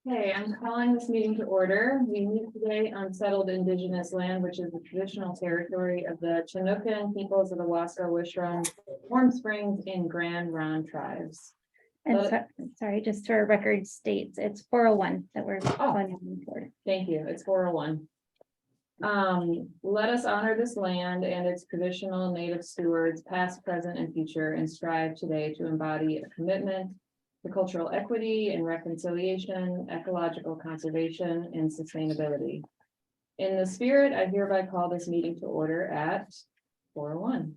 Okay, I'm calling this meeting to order. We meet today on settled indigenous land, which is the traditional territory of the Chinookan peoples of the Wasco, Wishron, Warm Springs, and Grand Ronde tribes. And sorry, just for record states, it's 401 that we're calling for. Thank you. It's 401. Let us honor this land and its traditional native stewards, past, present, and future, and strive today to embody a commitment to cultural equity and reconciliation, ecological conservation, and sustainability. In the spirit, I hereby call this meeting to order at 401.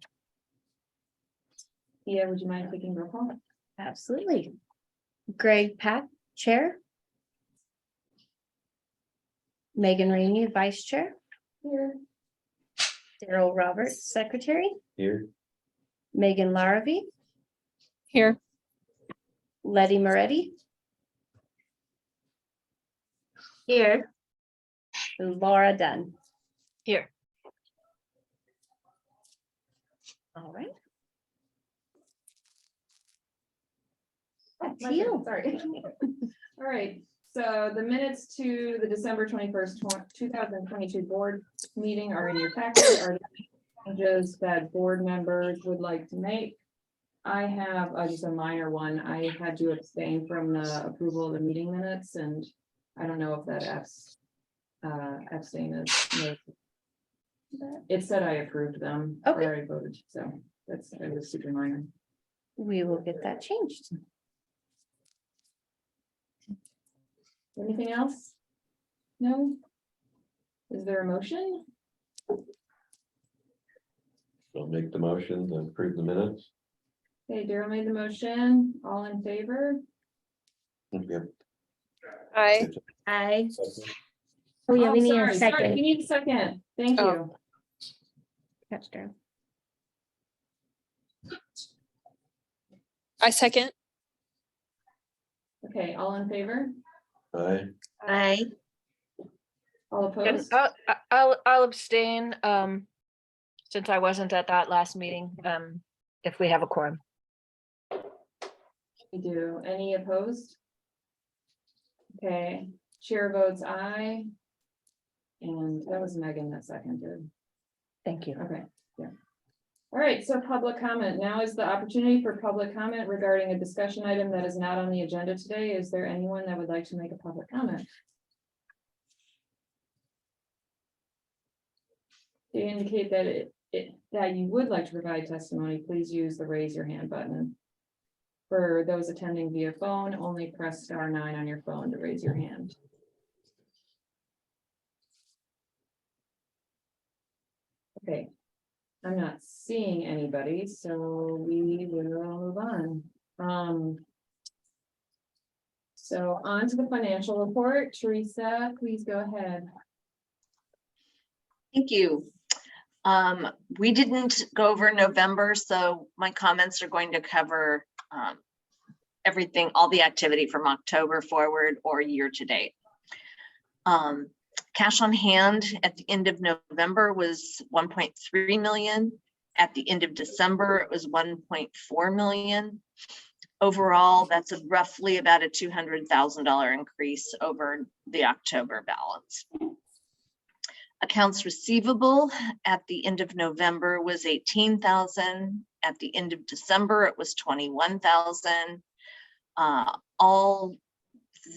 Yeah, would you mind taking roll call? Absolutely. Greg Pack, Chair. Megan Rainey, Vice Chair. Here. Daryl Roberts, Secretary. Here. Megan Larrabee. Here. Letty Moretti. Here. Laura Dunn. Here. All right. Oh, To you. Sorry. All right, so the minutes to the December 21st, 2022 board meeting are in your packet. Are there changes that board members would like to make? I have just a minor one. I had to abstain from the approval of the meeting minutes, and I don't know if that abstain is. It said I approved them. Okay. Or I voted, so it was super minor. We will get that changed. Anything else? No? Is there a motion? I'll make the motion to approve the minutes. Okay, Daryl made the motion. All in favor? Yep. Aye. I. Oh, yeah, we need a Sorry, second. we need a second. Thank Oh. you. That's true. I second. Okay, all in favor? Aye. I. All And opposed? I'll abstain, since I wasn't at that last meeting, if we have a quorum. We do. Any opposed? Okay, chair votes aye. And that was Megan that seconded. Thank you. Okay, yeah. All right, so public comment. Now is the opportunity for public comment regarding a discussion item that is not on the agenda today. Is there anyone that would like to make a public comment? To indicate that that you would like to provide testimony, please use the raise your hand button. For those attending via phone, only press *9 on your phone to raise your hand. Okay, I'm not seeing anybody, so we will move on. So on to the financial report. Teresa, please go ahead. Thank you. We didn't go over November, so my comments are going to cover everything, all the activity from October forward or year to date. Cash on hand at the end of November was 1.3 million. At the end of December, it was 1.4 million. Overall, that's roughly about a $200,000 increase over the October balance. Accounts receivable at the end of November was 18,000. At the end of December, it was 21,000. All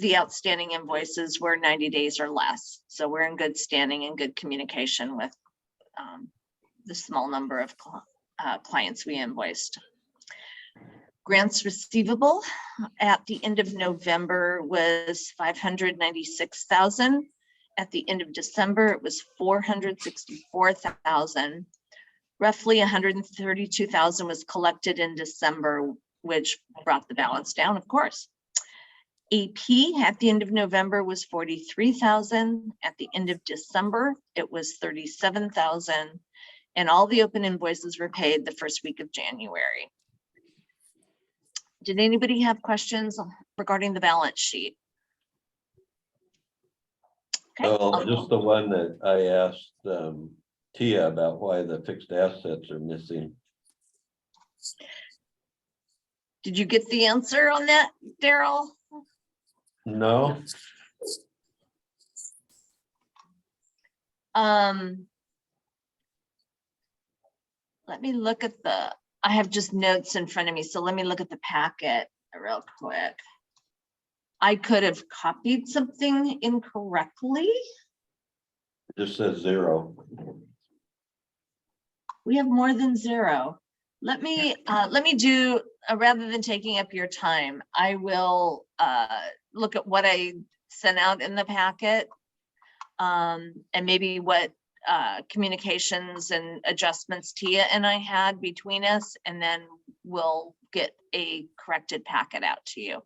the outstanding invoices were 90 days or less. So we're in good standing and good communication with the small number of clients we invoiced. Grants receivable at the end of November was 596,000. At the end of December, it was 464,000. Roughly 132,000 was collected in December, which brought the balance down, of course. AP at the end of November was 43,000. At the end of December, it was 37,000. And all the open invoices were paid the first week of January. Did anybody have questions regarding the balance sheet? Okay. Oh, just the one that I asked Tia about why the fixed assets are missing. Did you get the answer on that, Daryl? No, Let me look at I have just notes in front of me, so let me look at the packet real quick. I could have copied something incorrectly. It just says 0. We have more than 0. Let me do, rather than taking up your time, I will look at what I sent out in the packet. And maybe what communications and adjustments Tia and I had between us, and then we'll get a corrected packet out to you.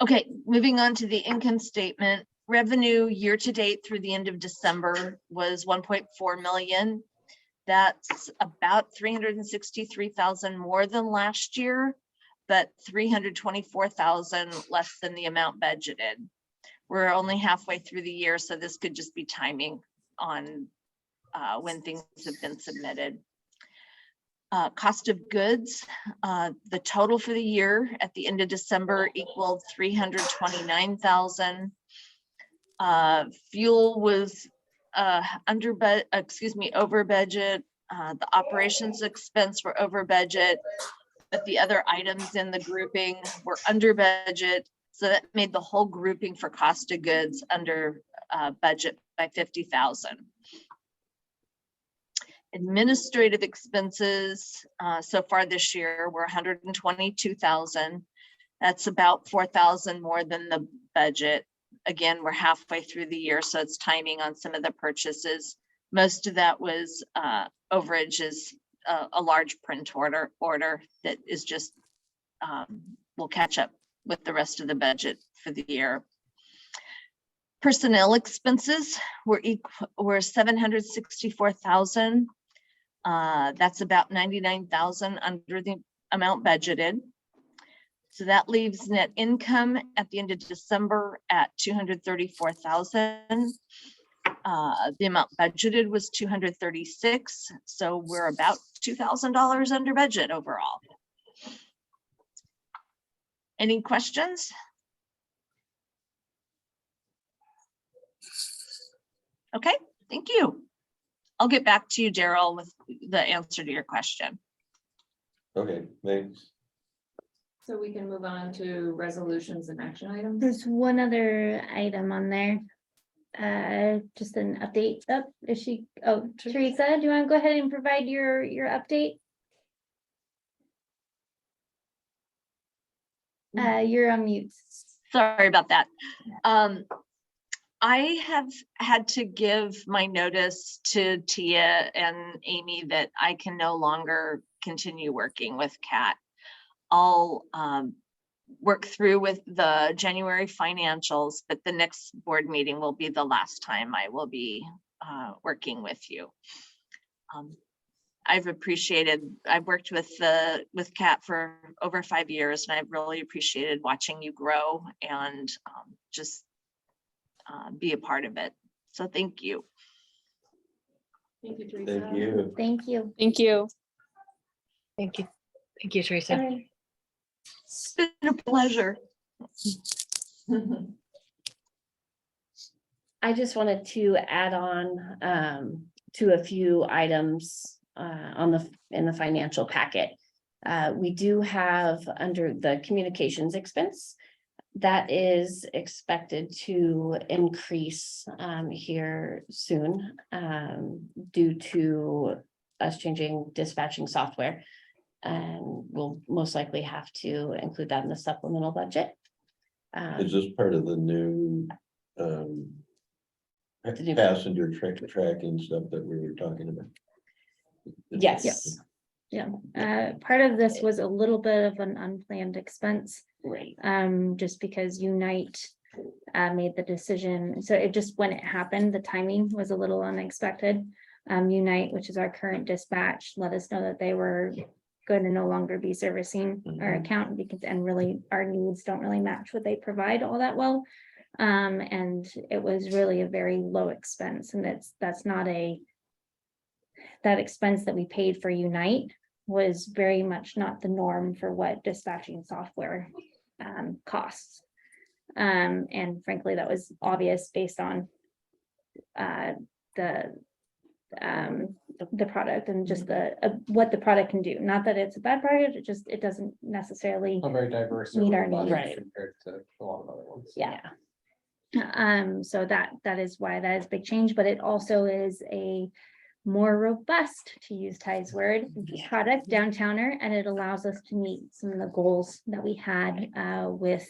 Okay, moving on to the income statement. Revenue year to date through the end of December was 1.4 million. That's about 363,000 more than last year, but 324,000 less than the amount budgeted. We're only halfway through the year, so this could just be timing on when things have been submitted. Cost of goods, the total for the year at the end of December equaled 329,000. Fuel was over budget. The operations expense were over budget, but the other items in the grouping were under budget. So that made the whole grouping for cost of goods under budget by 50,000. Administrative expenses so far this year were 122,000. That's about 4,000 more than the budget. Again, we're halfway through the year, so it's timing on some of the purchases. Most of that was overages, a large print order that is just will catch up with the rest of the budget for the year. Personnel expenses were 764,000. That's about 99,000 under the amount budgeted. So that leaves net income at the end of December at 234,000. The amount budgeted was 236. So we're about $2,000 under budget overall. Any questions? Okay, thank you. I'll get back to you, Daryl, with the answer to your question. Okay, thanks. So we can move on to resolutions and action items. There's one other item on there. Just an update. Oh, is she? Oh, Teresa, do you want to go ahead and provide your update? You're on mute. Sorry about that. I have had to give my notice to Tia and Amy that I can no longer continue working with Kat. I'll work through with the January financials, but the next board meeting will be the last time I will be working with you. I've worked with Kat for over 5 years, and I've really appreciated watching you grow and just be a part of it. So thank you. Thank you, Teresa. Thank you. Thank you. Thank you. Thank you. Thank you, Teresa. It's been a pleasure. I just wanted to add on to a few items in the financial packet. We do have under the communications expense that is expected to increase here soon due to us changing dispatching software. And we'll most likely have to include that in the supplemental budget. Is this part of the new passenger tracking stuff that we were talking about? Yes. Yeah, part of this was a little bit of an unplanned expense. Right. Just because Unite made the decision. So it just, when it happened, the timing was a little unexpected. Unite, which is our current dispatch, let us know that they were going to no longer be servicing our account because, and really our needs don't really match what they provide all that well. And it was really a very low expense, and that's not that expense that we paid for Unite was very much not the norm for what dispatching software costs. And frankly, that was obvious based on the product and just what the product can do. Not that it's a bad product, it doesn't necessarily. A very diverse. Meet our product needs. Right. Compared to a lot of other ones. Yeah. So that is why that is a big change, but it also is a more robust, to use Ty's word, product downtowner, and it allows us to meet some of the goals that we had with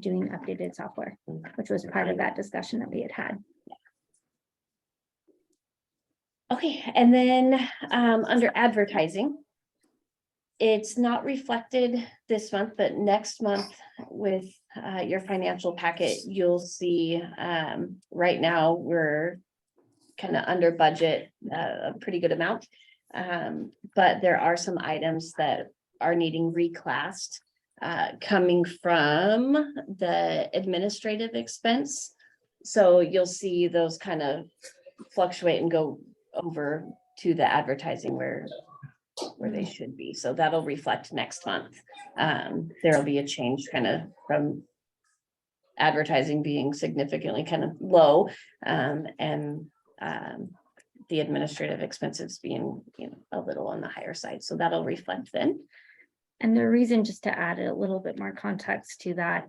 doing updated software, which was part of that discussion that we had had. Okay, and then under advertising, it's not reflected this month, but next month with your financial packet, you'll see right now we're kind of under budget, a pretty good amount. But there are some items that are needing reclassed coming from the administrative expense. So you'll see those kind of fluctuate and go over to the advertising where they should be. So that'll reflect next month. There'll be a change kind of from advertising being significantly kind of low, and the administrative expenses being, a little on the higher side. So that'll reflect then. And the reason, just to add a little bit more context to that,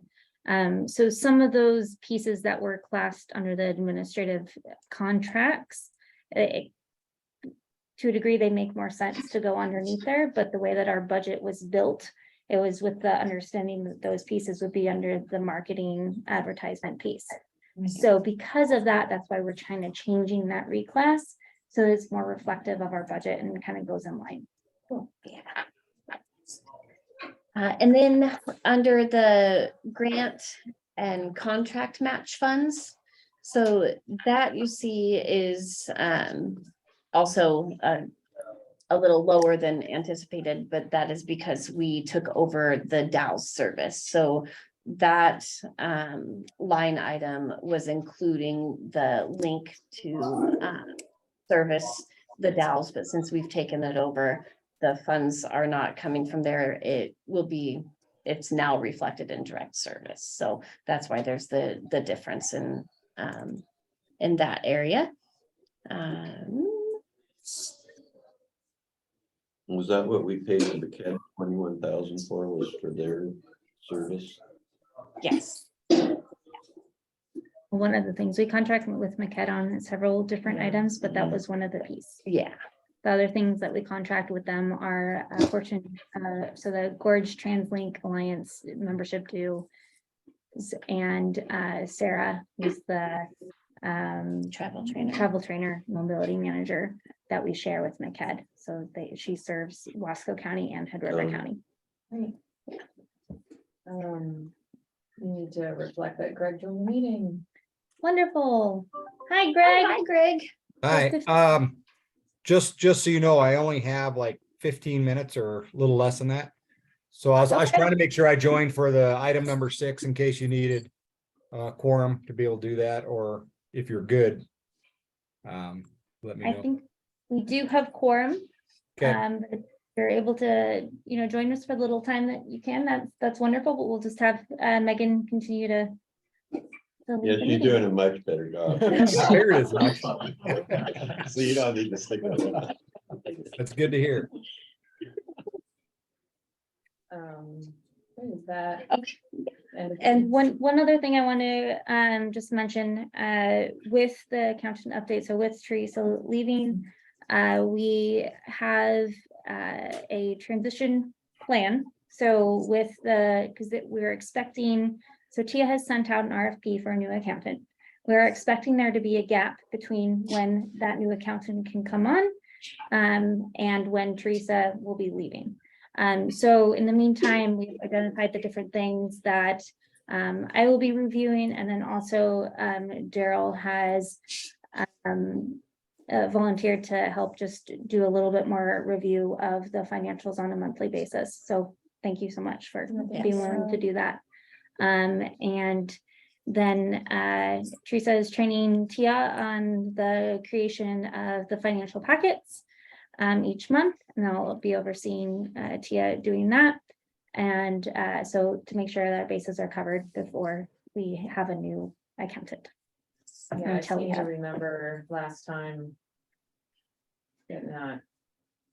so some of those pieces that were classed under the administrative contracts, to a degree, they make more sense to go underneath there, but the way that our budget was built, it was with the understanding that those pieces would be under the marketing advertisement piece. So because of that, that's why we're trying to changing that reclass, so it's more reflective of our budget and kind of goes in line. Cool. Yeah. And then under the grant and contract match funds, so that you see is also a little lower than anticipated, but that is because we took over the DAO's service. So that line item was including the link to service the DAO's, but since we've taken it over, the funds are not coming from there. It's now reflected in direct service. So that's why there's the difference in that area. Was that what we paid the CAD 21,000 for, was for their service? Yes. One of the things we contract with McKed on several different items, but that was one of the piece. Yeah. The other things that we contract with them are Fortune, so the Gorge TransLink Alliance membership due, and Sarah is the travel trainer mobility manager that we share with McKed. So she serves Wasco County and Head River County. Great. We need to reflect that Greg joined the meeting. Wonderful. Hi, Greg. Hi, Greg. Hi, just so you know, I only have like 15 minutes or a little less than that. So I was trying to make sure I joined for the item number 6 in case you needed quorum to be able to do that, or if you're good, let me I know. think we do have quorum. Okay. If you're able to, join us for the little time that you can, that's wonderful, but we'll just have Megan continue to lead Yes, the you're meeting. doing a much better job. I figured as much. So you don't need to stick with it. That's good to hear. What is that? Okay. And one other thing I want to just mention with the accountant update, so with Teresa leaving, we have a transition plan. So with because we're expecting, so Tia has sent out an RFP for a new accountant. We're expecting there to be a gap between when that new accountant can come on and when Teresa will be leaving. So in the meantime, we've identified the different things that I will be reviewing, and then also Daryl has volunteered to help just do a little bit more review of the financials on a monthly basis. So thank you so much for being willing to do that. And then Teresa is training Tia on the creation of the financial packets each month, and I'll be overseeing Tia doing that. And so to make sure that our bases are covered before we have a new accountant. Yeah, I Until we seem to have- remember last time. Getting that,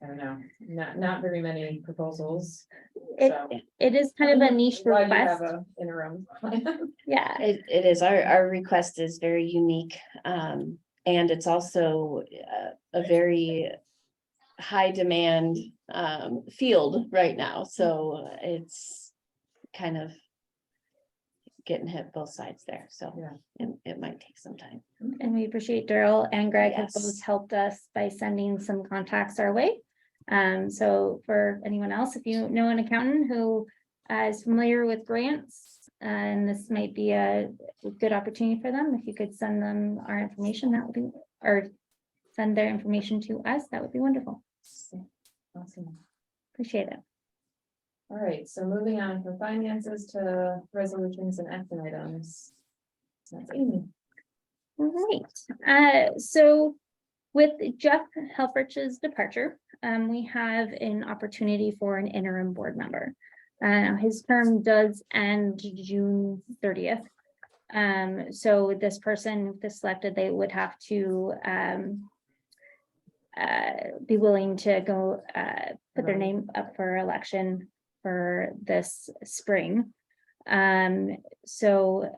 I don't know, not very many proposals. It, So- it is kind of a niche Glad you have request. a interim. Yeah, It is, our request is very unique. And it's also a very high demand field right now. So it's kind of getting hit both sides there. So Yeah. it might take some time. and we appreciate Daryl and Greg have both Yes. helped us by sending some contacts our way. So for anyone else, if you know an accountant who is familiar with grants, and this might be a good opportunity for them, if you could send them our information, that would be, or send their information to us, that would be wonderful. Awesome. Appreciate it. All right, so moving on from finances to resolutions and action items. That's Amy. All right, so with Jeff Helfrich's departure, we have an opportunity for an interim board member. His term does end June 30th. So this person, if they're selected, they would have to be willing to go put their name up for election for this spring. So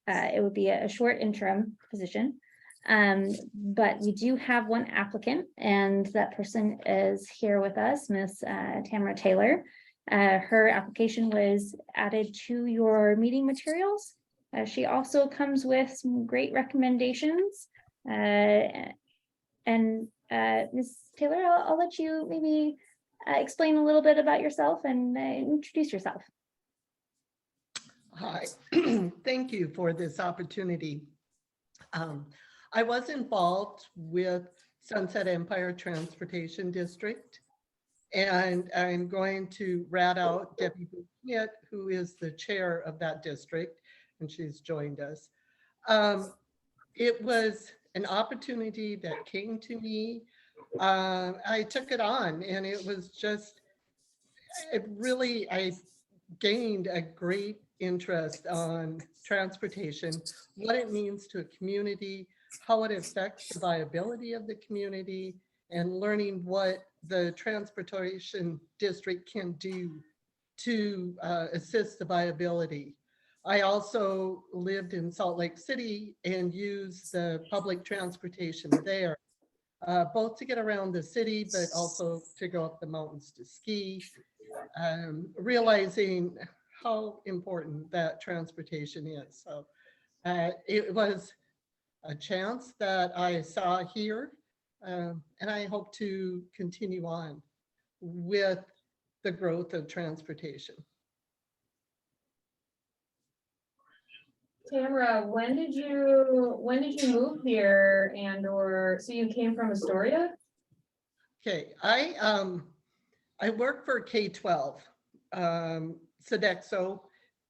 it would be a short interim position. But we do have one applicant, and that person is here with us, Miss Tamara Taylor. Her application was added to your meeting materials. She also comes with some great recommendations. And Ms. Taylor, I'll let you maybe explain a little bit about yourself and introduce yourself. Hi, thank you for this opportunity. I was involved with Sunset Empire Transportation District, and I'm going to rat out Debbie Schmidt, who is the chair of that district, and she's joined us. It was an opportunity that came to me. I took it on, and it was just, I gained a great interest on transportation, what it means to a community, how it affects the viability of the community, and learning what the transportation district can do to assist the viability. I also lived in Salt Lake City and used the public transportation there, both to get around the city, but also to go up the mountains to ski, realizing how important that transportation is. So it was a chance that I saw here, and I hope to continue on with the growth of transportation. Tamara, when did you move here, and or so you came from Astoria? Okay, I work for K-12, Sodexo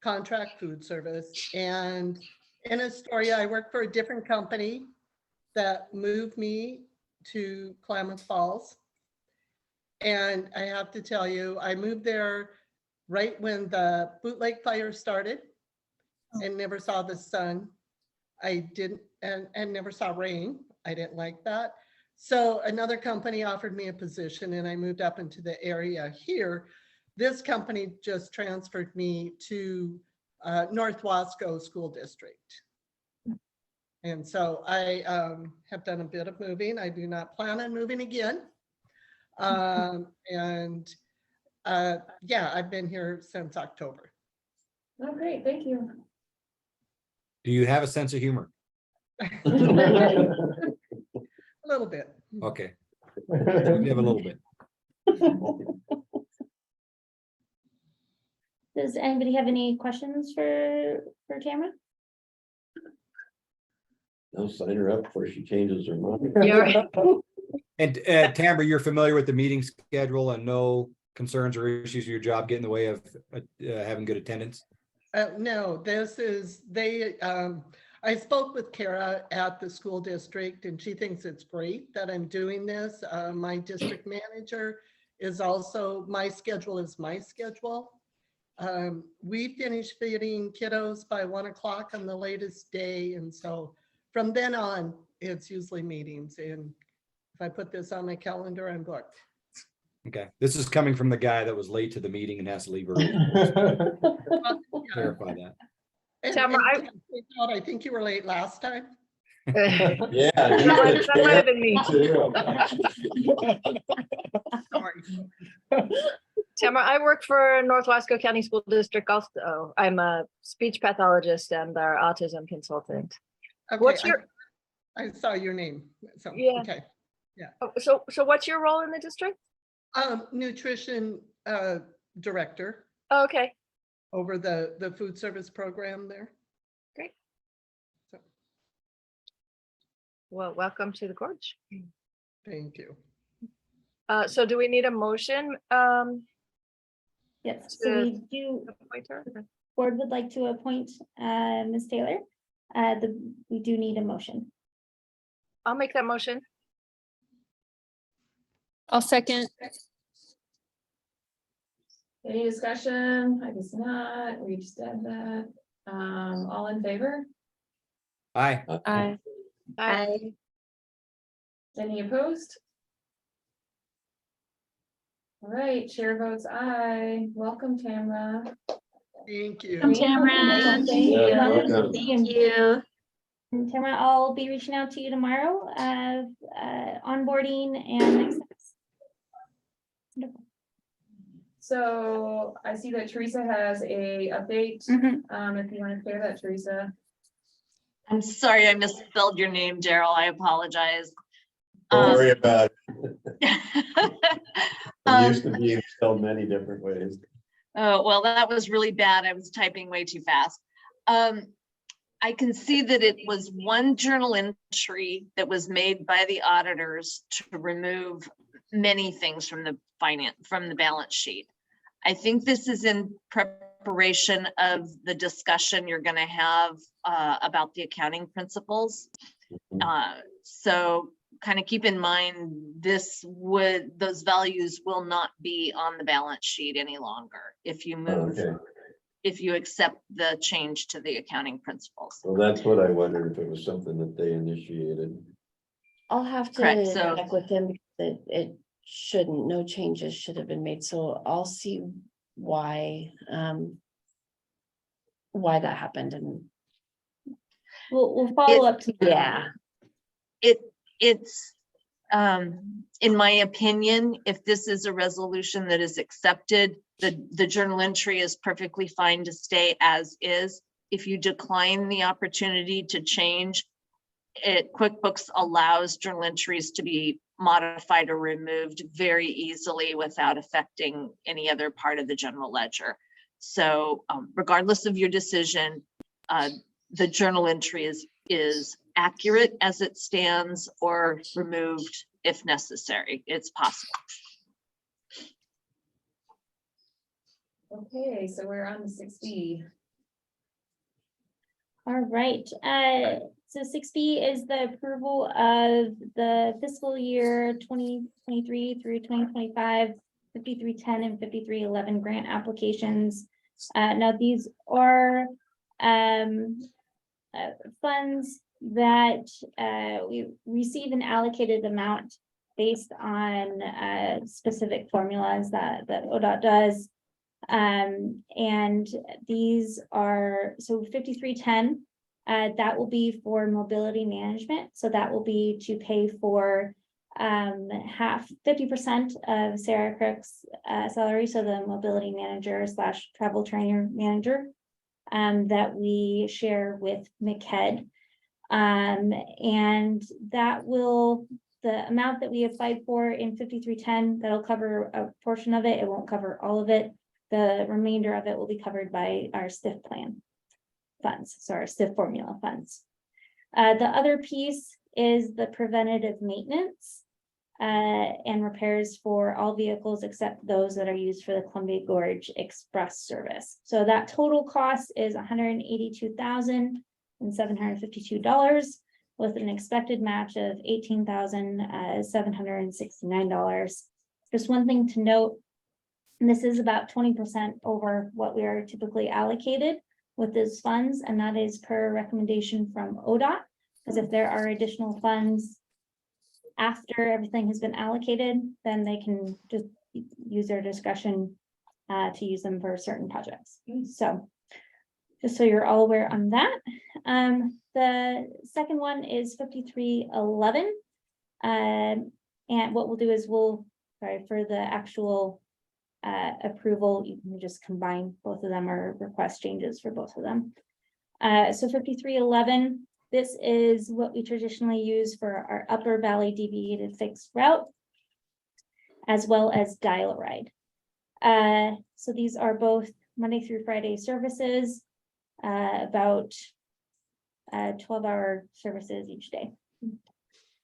contract food service, and in Astoria, I work for a different company that moved me to Klamath Falls. And I have to tell you, I moved there right when the Boot Lake fire started and never saw the sun. I didn't, and never saw rain. I didn't like that. So another company offered me a position, and I moved up into the area here. This company just transferred me to North Wasco School District. And so I have done a bit of moving. I do not plan on moving again. Yeah, I've been here since October. Oh, great, thank you. Do you have a sense of humor? A little bit. Okay. You have a little bit. Does anybody have any questions for Tamara? I'll sign her up before she changes her mind. And Tamara, you're familiar with the meeting schedule and no concerns or issues with your job get in the way of having good attendance? No, this is, I spoke with Kara at the school district, and she thinks it's great that I'm doing this. My district manager is also, my schedule is my schedule. We finish feeding kiddos by 1 o'clock on the latest day. And so from then on, it's usually meetings. And if I put this on my calendar, I'm booked. Okay, this is coming from the guy that was late to the meeting and has to leave early. Clarify that. And Tamara, I think you were late last time. Yeah. That might have been me. Sorry. Tamara, I work for North Wasco County School District also. I'm a speech pathologist and our autism consultant. Okay, What's your, I saw your name. So, Yeah. okay. so what's your role in the district? Nutrition director Oh, okay, over the food service program there. Great. So, well, welcome to the Gorge. thank you. So do we need a motion? Yes, so we do, Appoint her? board would like to appoint Ms. Taylor. We do need a motion. I'll make that motion. I'll second. Any discussion? I guess not. We just did that. All in favor? Aye. Aye. Any opposed? All right, chair votes aye. Welcome, Tamara. Thank you. Tamara. Yeah, welcome. Thank you. Tamara, I'll be reaching out to you tomorrow, onboarding and next steps. Wonderful. So I see that Teresa has a update. If you want to share that, Teresa. I'm sorry, I misspelled your name, Daryl. I apologize. Don't worry about it. It used Um, to be spelled many different ways. Oh, well, that was really bad. I was typing way too fast. I can see that it was one journal entry that was made by the auditors to remove many things from the balance sheet. I think this is in preparation of the discussion you're going to have about the accounting principles. So kind of keep in mind, those values will not be on the balance sheet any longer if you move, Okay, if you accept the change to the accounting principles. well, that's what I wondered, if it was something that they initiated. I'll have to Correct, so- check with them because it shouldn't, no changes should have been made. So I'll see why that happened and We'll follow up to. yeah. It's in my opinion, if this is a resolution that is accepted, the journal entry is perfectly fine to stay as is. If you decline the opportunity to change it, QuickBooks allows journal entries to be modified or removed very easily without affecting any other part of the general ledger. So regardless of your decision, the journal entry is accurate as it stands or removed if necessary. It's possible. Okay, so we're on the 6B. All right, so 6B is the approval of the fiscal year 2023 through 2025, 5310 and 5311 grant applications. Now these are funds that we receive an allocated amount based on specific formulas that ODOT does. And these are, so 5310, that will be for mobility management. So that will be to pay for 50% of Sarah Crook's salary. So the mobility manager / travel trainer manager that we share with MCHED. And that will, the amount that we applied for in 5310, that'll cover a portion of it. It won't cover all of it. The remainder of it will be covered by our STIF plan funds, so our STIF formula funds. The other piece is the preventative maintenance and repairs for all vehicles except those that are used for the Columbia Gorge Express service. So that total cost is $182,752 with an expected match of $18,769. Just one thing to note, And this is about 20% over what we are typically allocated with those funds, and that is per recommendation from ODOT. Because if there are additional funds after everything has been allocated, then they can just use their discretion to use them for certain projects. So just so you're all aware on that. The second one is 5311. And what we'll do is for the actual approval, you can just combine both of them or request changes for both of them. So 5311, this is what we traditionally use for our upper valley deviated fixed route, as well as dial-a-ride. So these are both Monday through Friday services, about 12-hour services each day.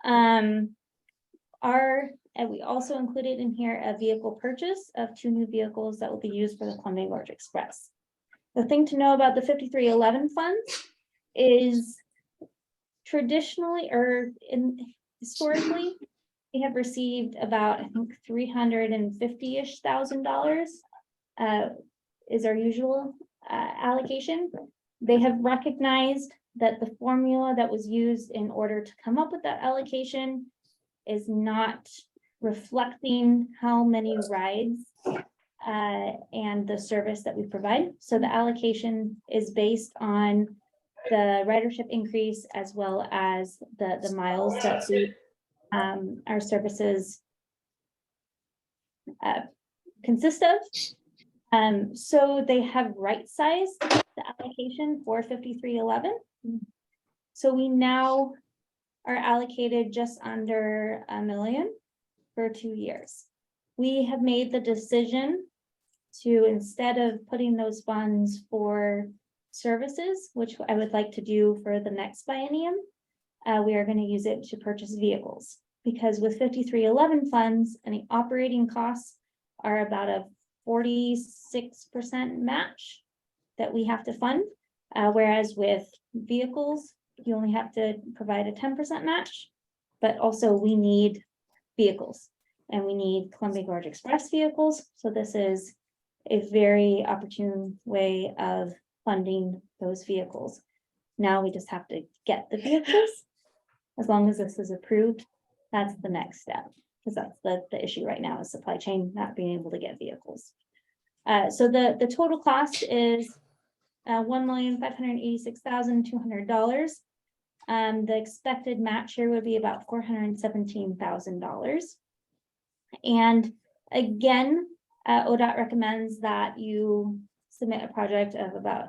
And we also included in here a vehicle purchase of 2 new vehicles that will be used for the Columbia Gorge Express. The thing to know about the 5311 funds is traditionally historically, we have received about, I think, $350-ish thousand is our usual allocation. They have recognized that the formula that was used in order to come up with that allocation is not reflecting how many rides and the service that we provide. So the allocation is based on the ridership increase as well as the miles that our services consist of. So they have right-sized the allocation for 5311. So we now are allocated just under $1 million for 2 years. We have made the decision to, instead of putting those funds for services, which I would like to do for the next biennium, we are going to use it to purchase vehicles, because with 5311 funds, any operating costs are about a 46% match that we have to fund, whereas with vehicles, you only have to provide a 10% match. But also we need vehicles, and we need Columbia Gorge Express vehicles. So this is a very opportune way of funding those vehicles. Now we just have to get the vehicles. As long as this is approved, that's the next step, because that's the issue right now is supply chain, not being able to get vehicles. So the total cost is $1,586,200. The expected match here would be about $417,000. And again, ODOT recommends that you submit a project of about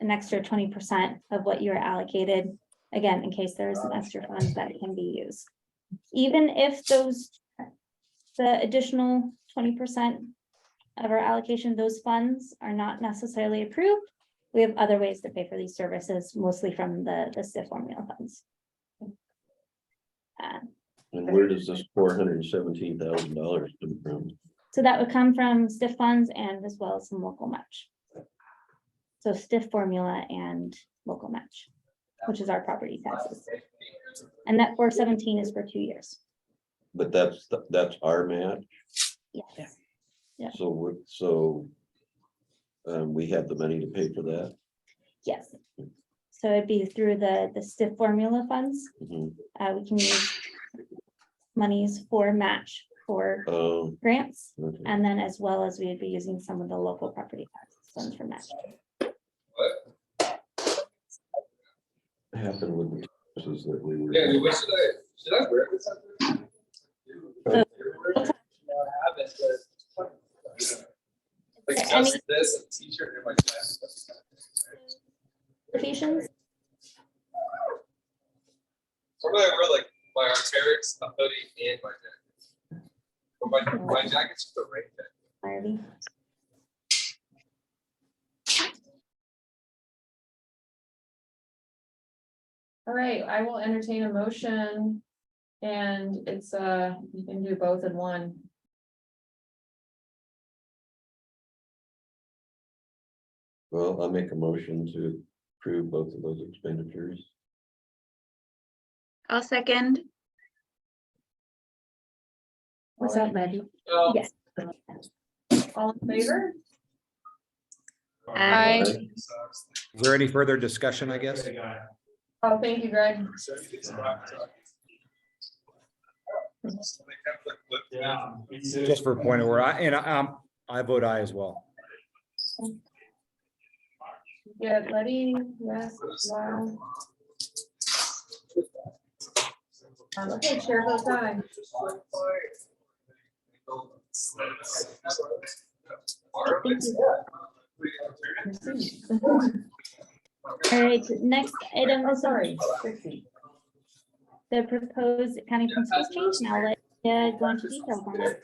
an extra 20% of what you are allocated, again, in case there's some extra funds that can be used. Even if the additional 20% of our allocation, those funds are not necessarily approved, we have other ways to pay for these services, mostly from the STIF formula funds. And where does this $417,000 come from? So that would come from STIF funds and as well as some local match. So STIF formula and local match, which is our property taxes. And that 417 is for 2 years. But that's our match. Yes. Yeah. So we have the money to pay for that. Yes. So it'd be through the STIF formula funds. Mhm. We can use monies for match for grants, Okay. and then as well as we'd be using some of the local property tax funds for match. Happened with the taxes that we were. Yeah, should I wear this? Like Any just this, a t-shirt and my glasses. applications? Sometimes I wear like my Arc'teryx, a hoodie, and my jacket. But my jacket's just a rain jacket. Alrighty. All right, I will entertain a motion, and it's, you can do both in one. Well, I'll make a motion to approve both of those expenditures. I'll second. Was that ready? Um, Yes. All in favor? Aye. Is there any further discussion, I guess? Oh, thank you, Greg. Just for a point of order, I vote aye as well. Yeah, Letty, yes, wow. Okay, chair votes aye. All right, next item Oh, is sorry. 60. the proposed county principal change. Now let go into details on it.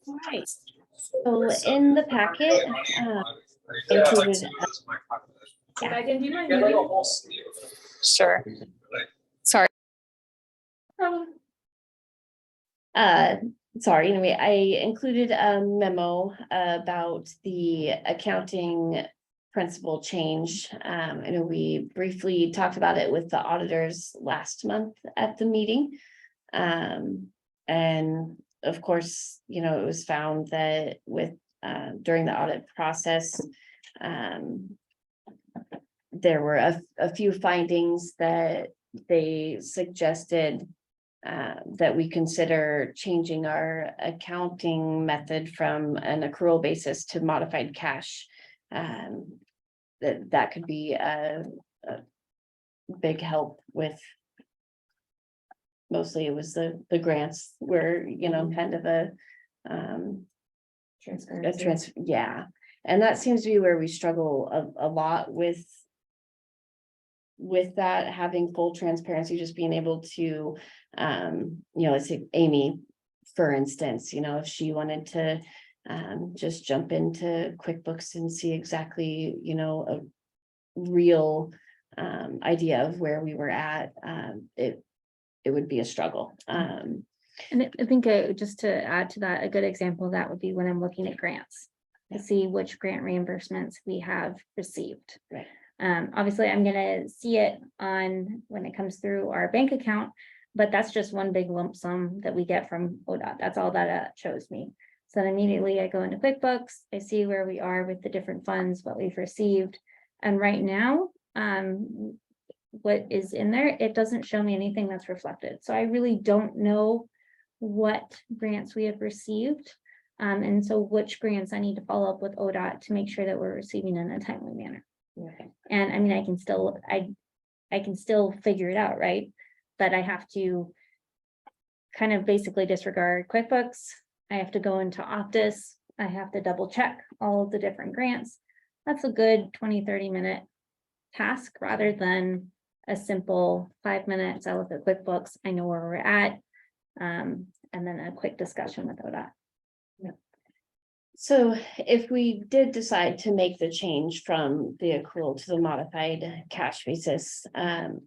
All right. So in the packet, included, Megan, do you mind muting? Sure. Sorry. sorry, anyway, I included a memo about the accounting principle change. I know we briefly talked about it with the auditors last month at the meeting. And of course, you know, it was found that with during the audit process, there were a few findings that they suggested that we consider changing our accounting method from an accrual basis to modified cash. That could be a big help with. Mostly it was the grants were, you know, kind of a Transparency. yeah. And that seems to be where we struggle a lot with that, having full transparency, just being able to, you know, let's say Amy, for instance, you know, if she wanted to just jump into QuickBooks and see exactly, you know, a real idea of where we were at, it would be a struggle. And I think just to add to that, a good example of that would be when I'm looking at grants to see which grant reimbursements we have received. Right. Obviously, I'm gonna see it on when it comes through our bank account, but that's just one big lump sum that we get from ODOT. That's all that shows me. So then immediately I go into QuickBooks, I see where we are with the different funds, what we've received. And right now, what is in there, it doesn't show me anything that's reflected. So I really don't know what grants we have received. And so which grants I need to follow up with ODOT to make sure that we're receiving in a timely manner. Okay. And I mean, I can still figure it out, right? But I have to kind of basically disregard QuickBooks. I have to go into Optus. I have to double check all of the different grants. That's a good 20-30 minute task rather than a simple 5 minutes. I look at QuickBooks, I know where we're at, and then a quick discussion with ODOT. So if we did decide to make the change from the accrual to the modified cash basis,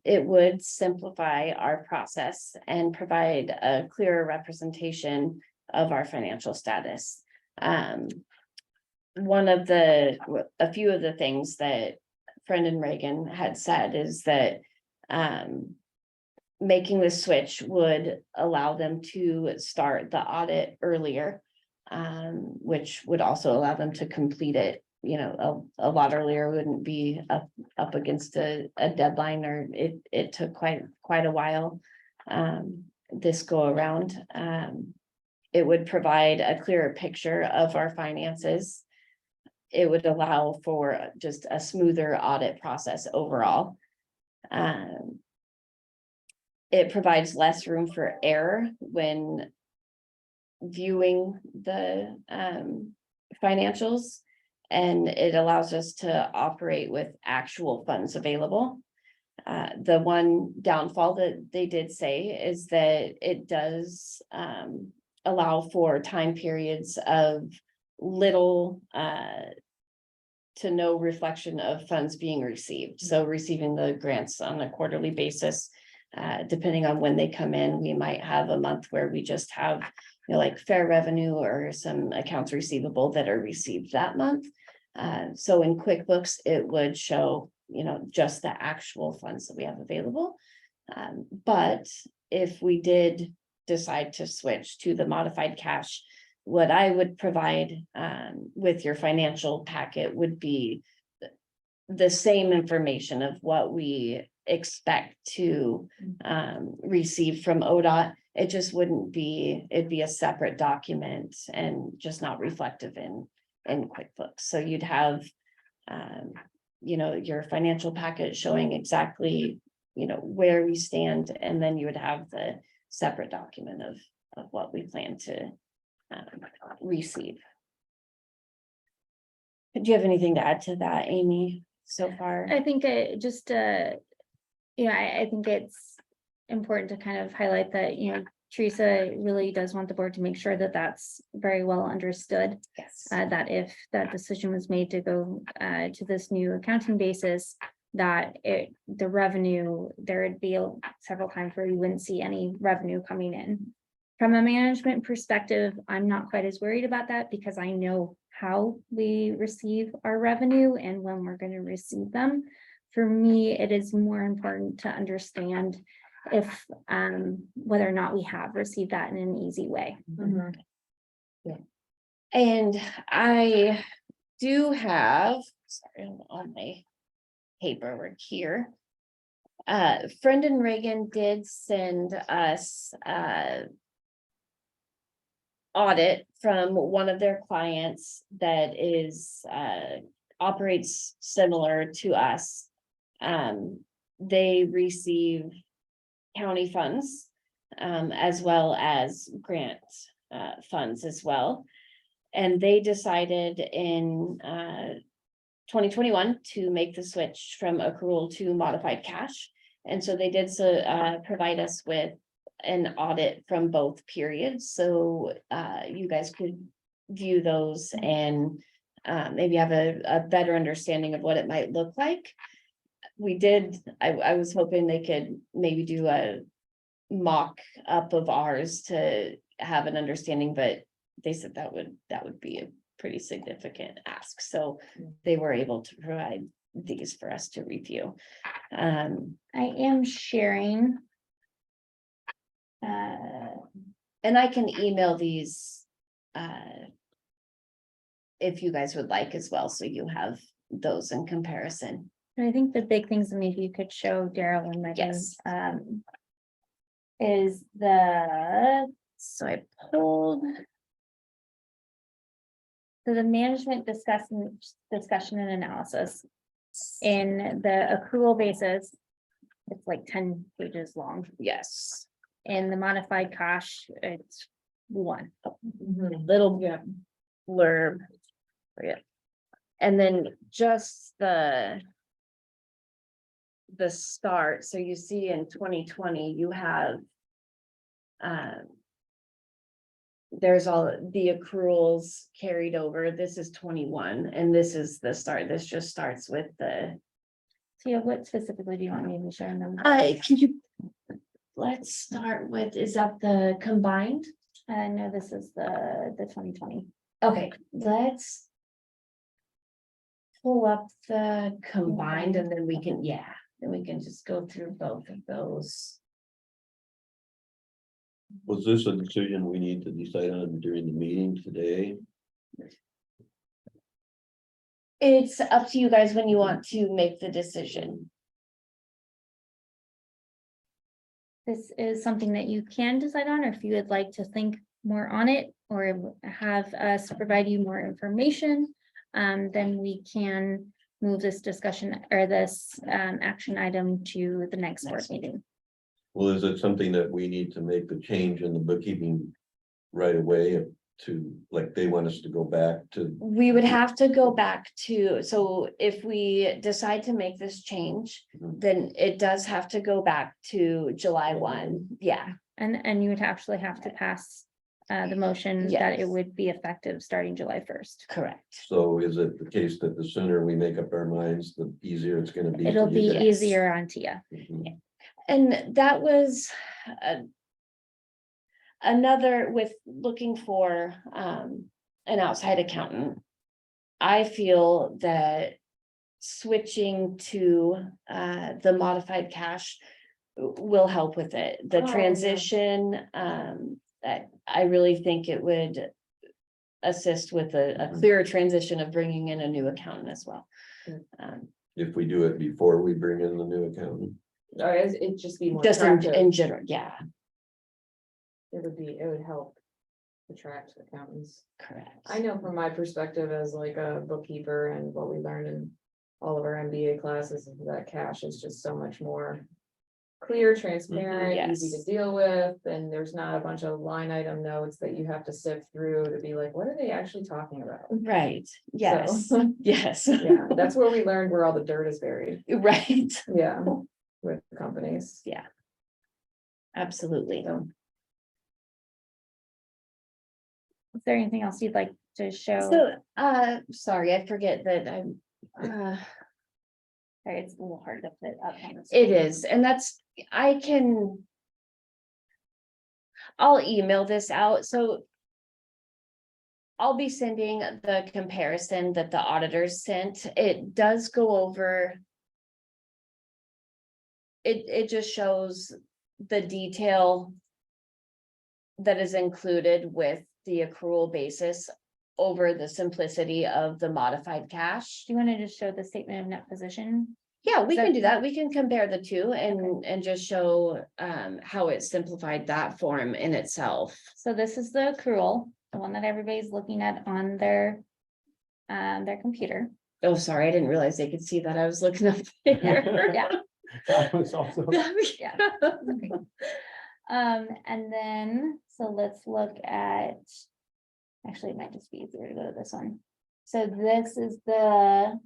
it would simplify our process and provide a clearer representation of our financial status. A few of the things that Brendan Reagan had said is that making the switch would allow them to start the audit earlier, which would also allow them to complete it, you know, a lot earlier. Wouldn't be up against a deadline, or it took quite a while this go around. It would provide a clearer picture of our finances. It would allow for just a smoother audit process overall. It provides less room for error when viewing the financials, and it allows us to operate with actual funds available. The one downfall that they did say is that it does allow for time periods of little to no reflection of funds being received. So receiving the grants on a quarterly basis, depending on when they come in, we might have a month where we just have, you know, like fair revenue or some accounts receivable that are received that month. So in QuickBooks, it would show, you know, just the actual funds that we have available. But if we did decide to switch to the modified cash, what I would provide with your financial packet would be the same information of what we expect to receive from ODOT. It just wouldn't be, it'd be a separate document and just not reflective in QuickBooks. So you'd have your financial packet showing exactly, where we stand, and then you would have the separate document of what we plan to receive. Do you have anything to add to that, Amy, so far? I think I just, I think it's important to kind of highlight that, Teresa really does want the board to make sure that that's very well understood. Yes. That if that decision was made to go to this new accounting basis, that the revenue, there would be several times where you wouldn't see any revenue coming in. From a management perspective, I'm not quite as worried about that because I know how we receive our revenue and when we're going to receive them. For me, it is more important to understand if whether or not we have received that in an easy way. And I do have, sorry, on my paperwork here. Friend and Reagan did send us audit from one of their clients that is operates similar to us. They receive county funds as well as grant funds as well. And they decided in 2021 to make the switch from accrual to modified cash. And so they did provide us with an audit from both periods. So you guys could view those and maybe have a better understanding of what it might look like. I was hoping they could maybe do a mock up of ours to have an understanding, but they said that would be a pretty significant ask. So they were able to provide these for us to review. I am sharing. And I can email these if you guys would like as well, so you have those in comparison. I think the big things, and maybe you could show Daryl and Megan, Yes. is so I pulled. So the management discussion and analysis in the accrual basis, it's like 10 pages long. Yes. In the modified cash, it's 1. Little blurb. Yeah. And then just the start. So you see in 2020, you have there's all the accruals carried over. This is 21, and this is the start. This just starts with the. So yeah, what specifically do you want me to share them? Can you? Let's start with, is that the combined? No, this is the 2020. Okay, let's pull up the combined and then we can, then we can just go through both of those. Was this a decision we need to decide on during the meeting today? It's up to you guys when you want to make the decision. This is something that you can decide on, or if you would like to think more on it, or have us provide you more information, then we can move this discussion or this action item to the next board meeting. Well, is it something that we need to make the change in the bookkeeping right away to, like, they want us to go back to? We would have to go back to, so if we decide to make this change, then it does have to go back to July 1. Yeah. And you would actually have to pass the motion that Yes. it would be effective starting July 1st. Correct. So is it the case that the sooner we make up our minds, the easier it's gonna be? for It'll you be guys? easier on Tia. Mhm. And that was another with looking for an outside accountant. I feel that switching to the modified cash will help with it. The Oh, yeah. transition, that I really think it would assist with a clearer transition of bringing in a new accountant as well. If we do it before we bring in the new accountant. Or it'd just be more Just attractive. in general, yeah, It would help attract accountants. correct. I know from my perspective as like a bookkeeper and what we learned in all of our MBA classes, is that cash is just so much more clear, transparent, easy to Yes. deal with, and there's not a bunch of line item notes that you have to sift through to be like, what are they actually talking about? Right, yes, So, yes. yeah, that's where we learned where all the dirt is buried. Right, Yeah, with companies. absolutely. So, Is there anything else you'd like to show? So, sorry, I forget that I'm, Sorry, it's a little hard to put up on the it screen. is, and that's, I'll email this out, so. I'll be sending the comparison that the auditors sent. It does go over. It just shows the detail. That is included with the accrual basis over the simplicity of the modified cash. Do you want to just show the statement of net position? Yeah, we can That- do that. We can compare the two and just show how it simplified that form in itself. So this is the accrual, the one that everybody's looking at on their computer. Oh, sorry, I didn't realize they could see that. I was looking up there. Yeah. I was also. Yeah. And then, so let's look at, actually, it might just be easier to go to this one. So this is the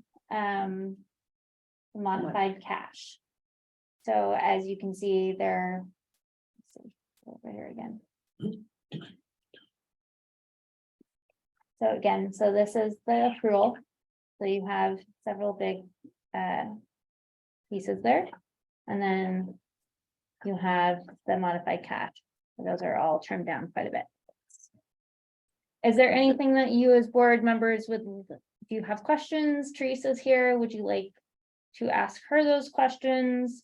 modified cash. So as you can see there, let's see, over here again. So again, so this is the accrual. So you have several big pieces there. And then you have the modified cash. So those are all trimmed down quite a bit. Is there anything that you as board members would, do you have questions? Teresa's here. Would you like to ask her those questions?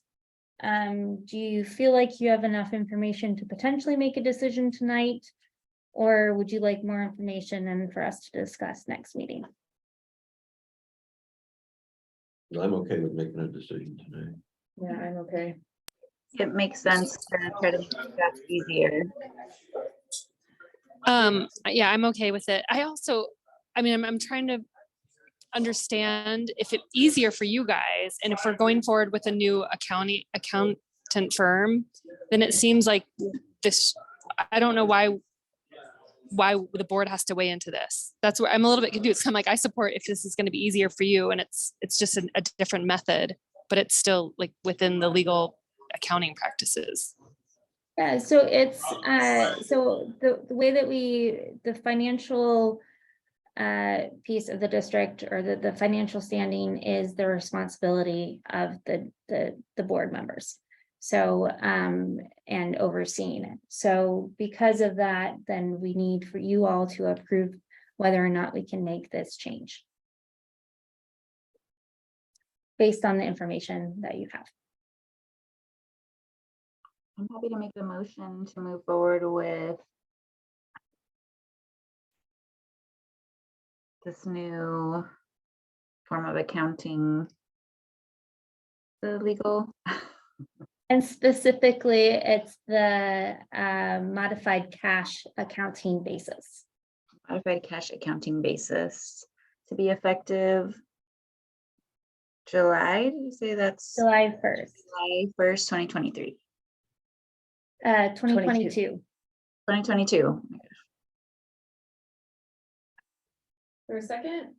Do you feel like you have enough information to potentially make a decision tonight? Or would you like more information and for us to discuss next meeting? I'm okay with making a decision tonight. yeah, I'm okay. It makes sense to try to make that easier. Yeah, I'm okay with it. I mean, I'm trying to understand if it's easier for you guys, and if we're going forward with a new accountant firm, then it seems like this, I don't know why the board has to weigh into this. That's where I'm a little bit confused. I'm like, I support if this is going to be easier for you, and it's just a different method, but it's still like within the legal accounting practices. Yeah, so it's, so the way that the financial piece of the district, or the financial standing, is the responsibility of the board members. So, and overseeing it. So because of that, then we need for you all to approve whether or not we can make this change based on the information that you have. I'm happy to make the motion to move forward with this new form of accounting. The legal. And specifically, it's the modified cash accounting basis. Modified cash accounting basis to be effective July, did you say that's July 1st, July 1st, 2023? 2022. 2022. For a second,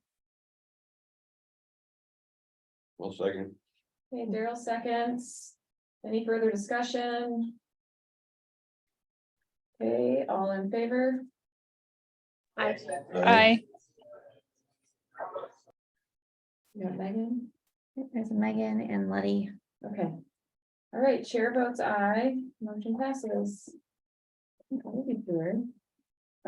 Well, second. okay, Daryl seconds. Any further discussion? Okay, all in favor? Aye. You got Megan? There's Megan and Letty. Okay. All right, chair votes aye, motion passes. I'll be through.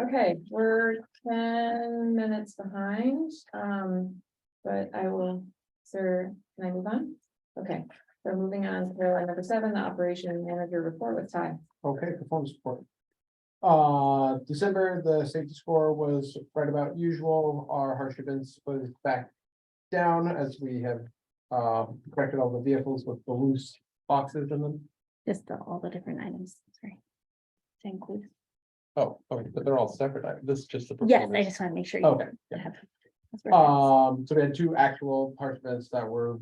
Okay, we're 10 minutes behind, but I will, sir, can I move on? Okay, so moving on to number 7, the operation manager report with Ty. Okay, performance report. December, the safety score was right about usual. Our harsh events was back down as we have corrected all the vehicles with the loose boxes in them. Just all the different items, sorry. To include. Oh, okay, but they're all separate. This is just the. Yes, I performance. just want to make sure. You Okay, yeah. have. that's where it's at. So we had two actual harsh events that were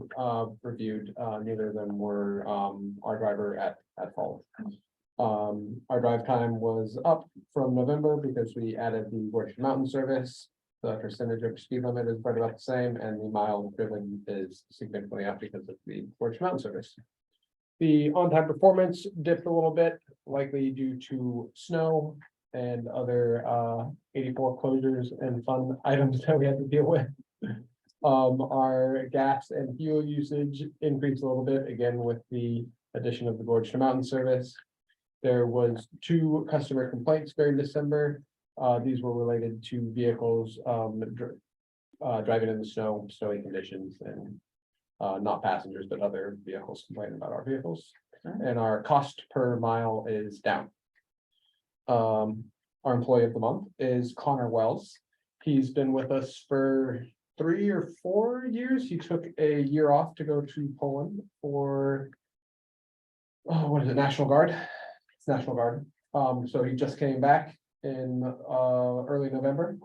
reviewed. Neither of them were our driver at fault. Our drive time was up from November because we added the Worship Mountain service. The percentage of speed limit is right about the same, and the mile driven is significantly up because of the Worship Mountain service. The on-time performance dipped a little bit, likely due to snow and other 84 closures and fun items that we had to deal with. Our gas and fuel usage increased a little bit, again with the addition of the Gorge to Mountain service. There was 2 customer complaints during December. These were related to vehicles driving in the snowy conditions, and not passengers, but other vehicles complaining about our vehicles. And our cost per mile is down. Our employee of the month is Connor Wells. He's been with us for 3 or 4 years. He took a year off to go to Poland for what is it, National Guard? It's National Guard. So he just came back in early November,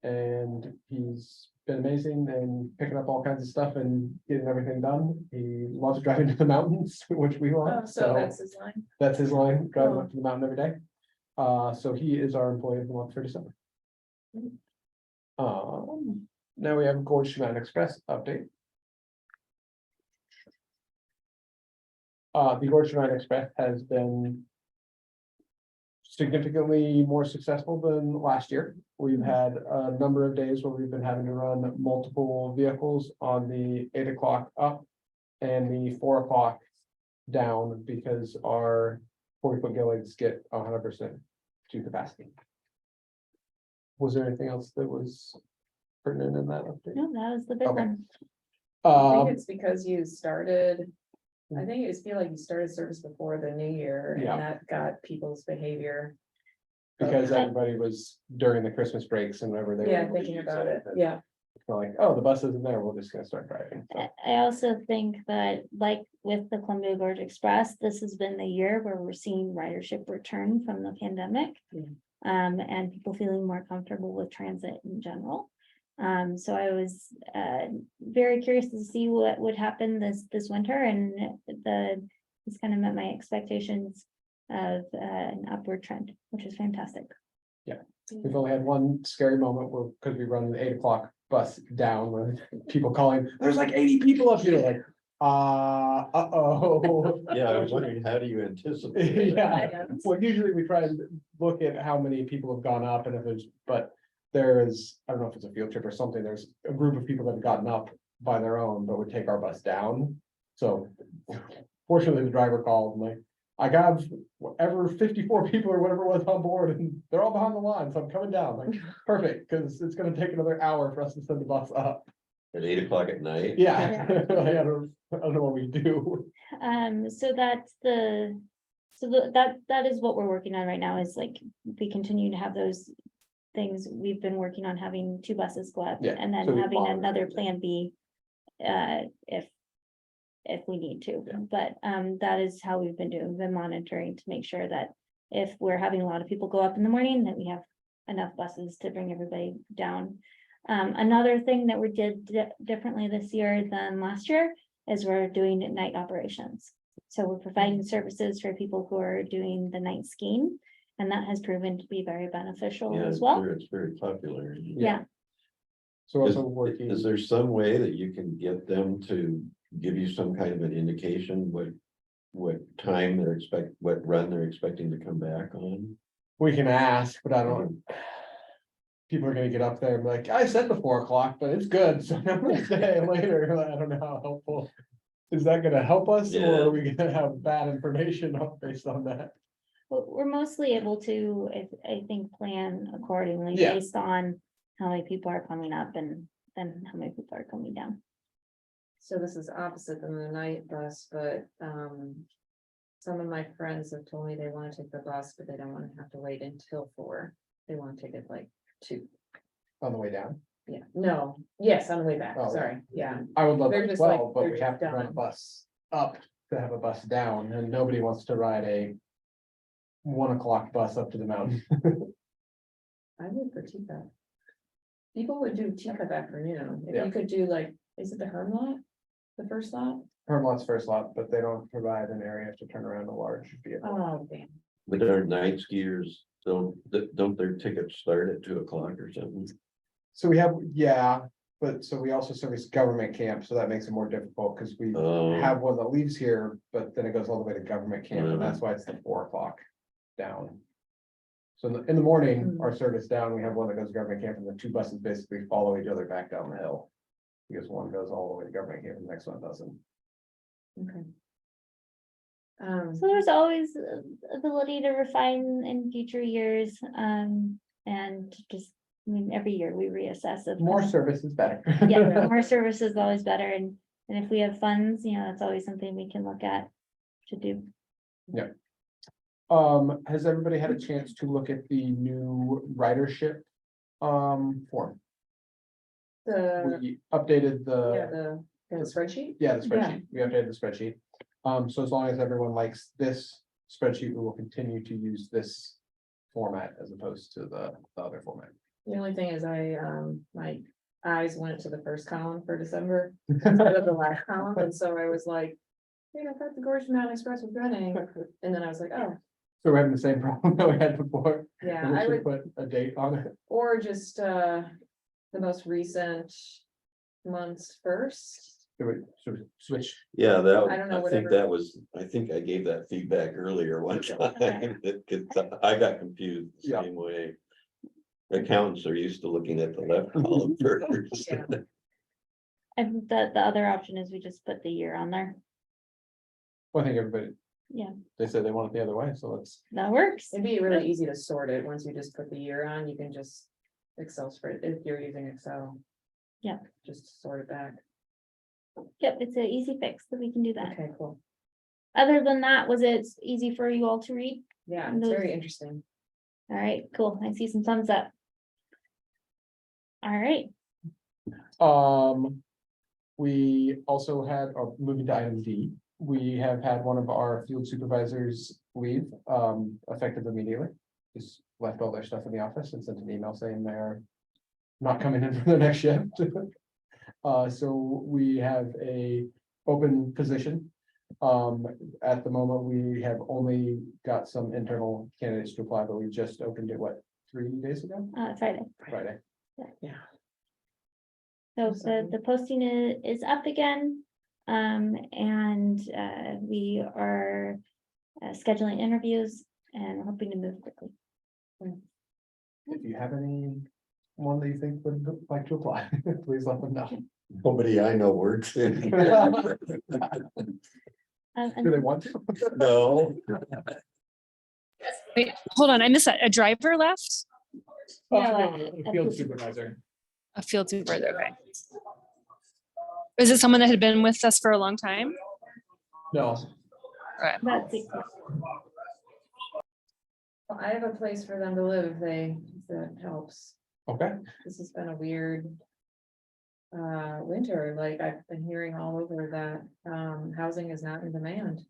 and he's been amazing and picking up all kinds of stuff and getting everything done. He loves driving to the mountains, which we love. So that's his line. That's his line, driving Cool. up to the mountain every day. So he is our employee of the month for December. Now we have Gorge to Mountain Express update. The Gorge to Mountain Express has been significantly more successful than last year. We've had a number of days where we've been having to run multiple vehicles on the 8 o'clock up and the 4 o'clock down because our 40-foot gillies get 100% to capacity. Was there anything else that was pertinent in that update? No, that was the big Okay. one. I think it's because you started, I think it was feel like you started service before the new year and Yeah. that got people's behavior. Because everybody was during the Christmas breaks and whenever they were. Yeah, able to thinking use about it, and yeah. they're like, oh, the bus isn't there, we're just gonna start driving. So, I also think that like with the Columbia Gorge Express, this has been the year where we're seeing ridership return from the pandemic. And people feeling more comfortable with transit in general. So I was very curious to see what would happen this winter, and it's kind of met my expectations of an upward trend, which is fantastic. we've only had one scary moment where, because we run the 8 o'clock bus down, where people calling, there's like 80 people up here, like, uh-oh. Yeah, I was wondering, how do you anticipate? Yeah, well, usually we try and look at how many people have gone up, and if there's, but there is, I don't know if it's a field trip or something, there's a group of people that have gotten up by their own, but would take our bus down. So fortunately, the driver called, and like, I got whatever 54 people or whatever was on board, and they're all behind the line, so I'm coming down, like, perfect, because it's gonna take another hour for us to send the bus up. At 8 o'clock at night? Yeah, I don't know what we do. So that's that is what we're working on right now, is like, we continue to have those things. We've been working on having 2 buses go up, Yeah, and then so we having monitor another it. plan B. If we need to, Yeah. but that is how we've been doing, been monitoring to make sure that if we're having a lot of people go up in the morning, that we have enough buses to bring everybody down. Another thing that we did differently this year than last year is we're doing night operations. So we're providing services for people who are doing the night skiing, and that has proven to be very beneficial Yeah, as well. it's very popular. Yeah. So we're Is, also working. is there some way that you can get them to give you some kind of an indication what time what run they're expecting to come back on? We can ask, but I don't. People are gonna get up there and be like, I said the 4 o'clock, but it's good, so I'm gonna stay later. I don't know how helpful. Is that gonna help us, or Yeah. are we gonna have bad information based on that? We're mostly able to, I think, plan accordingly Yeah. based on how many people are coming up and then how many people are coming down. So this is opposite than the night bus, but some of my friends have told me they want to take the bus, but they don't want to have to wait until 4. They want to take it like 2. On the way down. Yeah, no, yes, on the way back, Oh, yeah. sorry, yeah. I would love They're it as just like- well, but they're we just have to run a dumb. bus up to have a bus down, and nobody wants to ride a 1 o'clock bus up to the mountain. I would for teacup. People would do teacup afternoon, if Yeah. you could do like, is it the Herm lot? The first lot? Hermlot's first lot, but they don't provide an area to turn around a large vehicle. Oh, damn. But our night skiers, don't their tickets start at 2 o'clock or something? So we have, yeah, but so we also service government camp, so that makes it more difficult, because we Oh. have one that leaves here, but then it goes all the way to government camp, and Yeah. that's why it's the 4 o'clock down. So in the morning, our service down, we have one that goes to government camp, and the 2 buses basically follow each other back down the hill. Because one goes all the way to government camp, and the next one doesn't. Okay. So there's always ability to refine in future years, and just, I mean, every year we reassess of. More service is better. Yeah, more service is always better, and if we have funds, that's always something we can look at to do. Has everybody had a chance to look at the new ridership form? The, We updated yeah, the, the spreadsheet? yeah, the spreadsheet. We updated the spreadsheet. So as long as everyone likes this spreadsheet, we will continue to use this format as opposed to the other format. The only thing is my eyes went to the first column for December instead of the last column, and so I was like, hey, I thought the Gorge Mountain Express was running, and then I was like, oh, So we're having the same problem that we had before. yeah, and we I should would, put a date on it. or just the most recent months first. Should we switch? Yeah, I don't know, I think whatever. that was, I think I gave that feedback earlier one time. I got confused the Yeah. same way. Accountants are used to looking at the left column first. Yeah. And the other option is we just put the year on there. Well, I think everybody. Yeah. They said they want it the other way, so let's. That works. It'd be really easy to sort it, once you just put the year on, you can just Excel spread, if you're using Excel. Yeah. Just sort it back. Yep, it's an easy fix that we can do that. Okay, cool. Other than that, was it easy for you all to read? Yeah, And it's those- very interesting. All right, cool. I see some thumbs up. All right, We also had, moving to item D, we have had one of our field supervisors leave, effective immediately. Just left all their stuff in the office and sent an email saying they're not coming in for the next shift. So we have a open position. At the moment, we have only got some internal candidates to apply, but we just opened it, what, 3 days ago? Friday. Friday. Yeah. So Awesome. the posting is up again. And we are scheduling interviews and hoping to move quickly. If you have anyone that you think would like to apply, please let them know. Nobody I know works in. Do And they want to? No. Wait, hold on, I missed that. A driver left? No, A field supervisor. A field supervisor, okay. Is it someone that had been with us for a long time? No, Right. that's it. Well, I have a place for them to live, if that helps. okay. This has been a weird winter, like I've been hearing all over that housing is not in demand.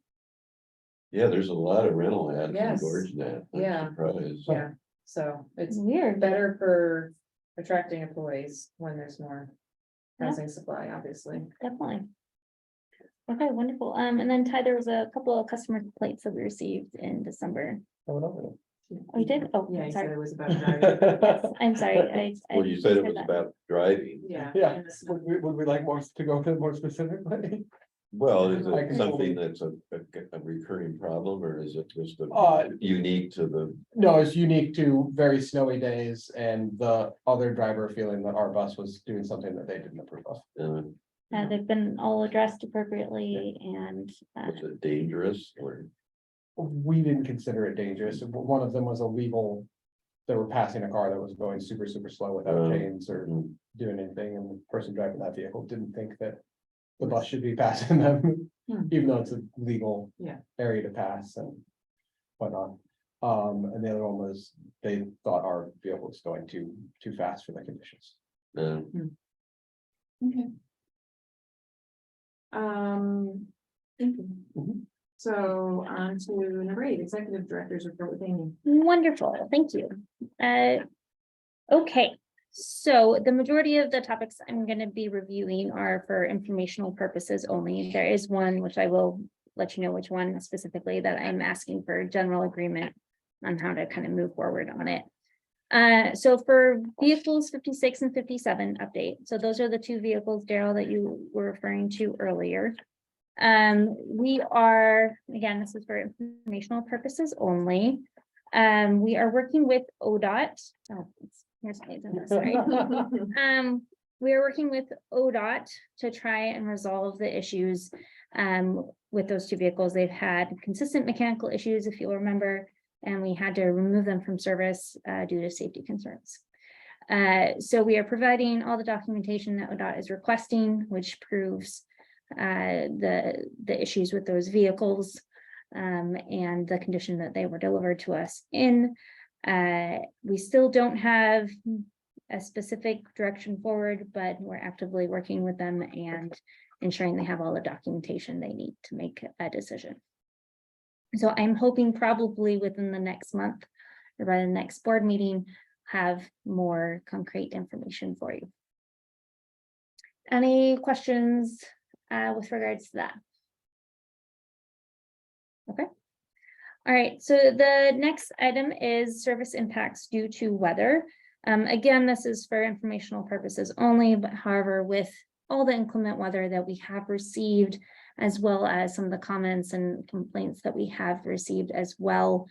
Yeah, there's a lot of rental ads in Yes. Gorge now. I'm Yeah. surprised. Yeah, so it's Weird. better for attracting employees when there's more Yeah. housing supply, obviously. Definitely. Okay, wonderful. And then Ty, there was a couple of customer complaints that we received in December. Oh, you did? Oh, Yeah, I'm he said sorry. it was about driving. Yes, I'm sorry. I Well, you said it misheard was that. about driving. Yeah. Yeah, would we like more to go to more specifically? Well, is I it can- something that's a recurring problem, or is it just Uh, unique to the? No, it's unique to very snowy days and the other driver feeling that our bus was doing something that they didn't approve of. They've been all addressed appropriately and Was it dangerous or? We didn't consider it dangerous. One of them was illegal. They were passing a car that was going super, super slow without chains or doing anything, and the person driving that vehicle didn't think that the bus should be passing them, Hmm. even though it's a legal Yeah. area to pass and whatnot. And the other one was, they thought our vehicle was going too fast for the conditions. Okay. Thank you. Mhm. So on to number 8, executive director's report with Amy. Wonderful, thank you. Okay, so the majority of the topics I'm gonna be reviewing are for informational purposes only. There is one which I will let you know which one specifically that I'm asking for general agreement on how to kind of move forward on it. So for vehicles 56 and 57 update, so those are the 2 vehicles, Daryl, that you were referring to earlier. We are, again, this is for informational purposes only. We are working with ODOT. Oh, here's my agenda, sorry. We are working with ODOT to try and resolve the issues with those 2 vehicles. They've had consistent mechanical issues, if you'll remember, and we had to remove them from service due to safety concerns. So we are providing all the documentation that ODOT is requesting, which proves the issues with those vehicles and the condition that they were delivered to us in. We still don't have a specific direction forward, but we're actively working with them and ensuring they have all the documentation they need to make a decision. So I'm hoping probably within the next month or by the next board meeting, have more concrete information for you. Any questions with regards to that? Okay. All right, so the next item is service impacts due to weather. Again, this is for informational purposes only, but however, with all the inclement weather that we have received, as well as some of the comments and complaints that we have received as well,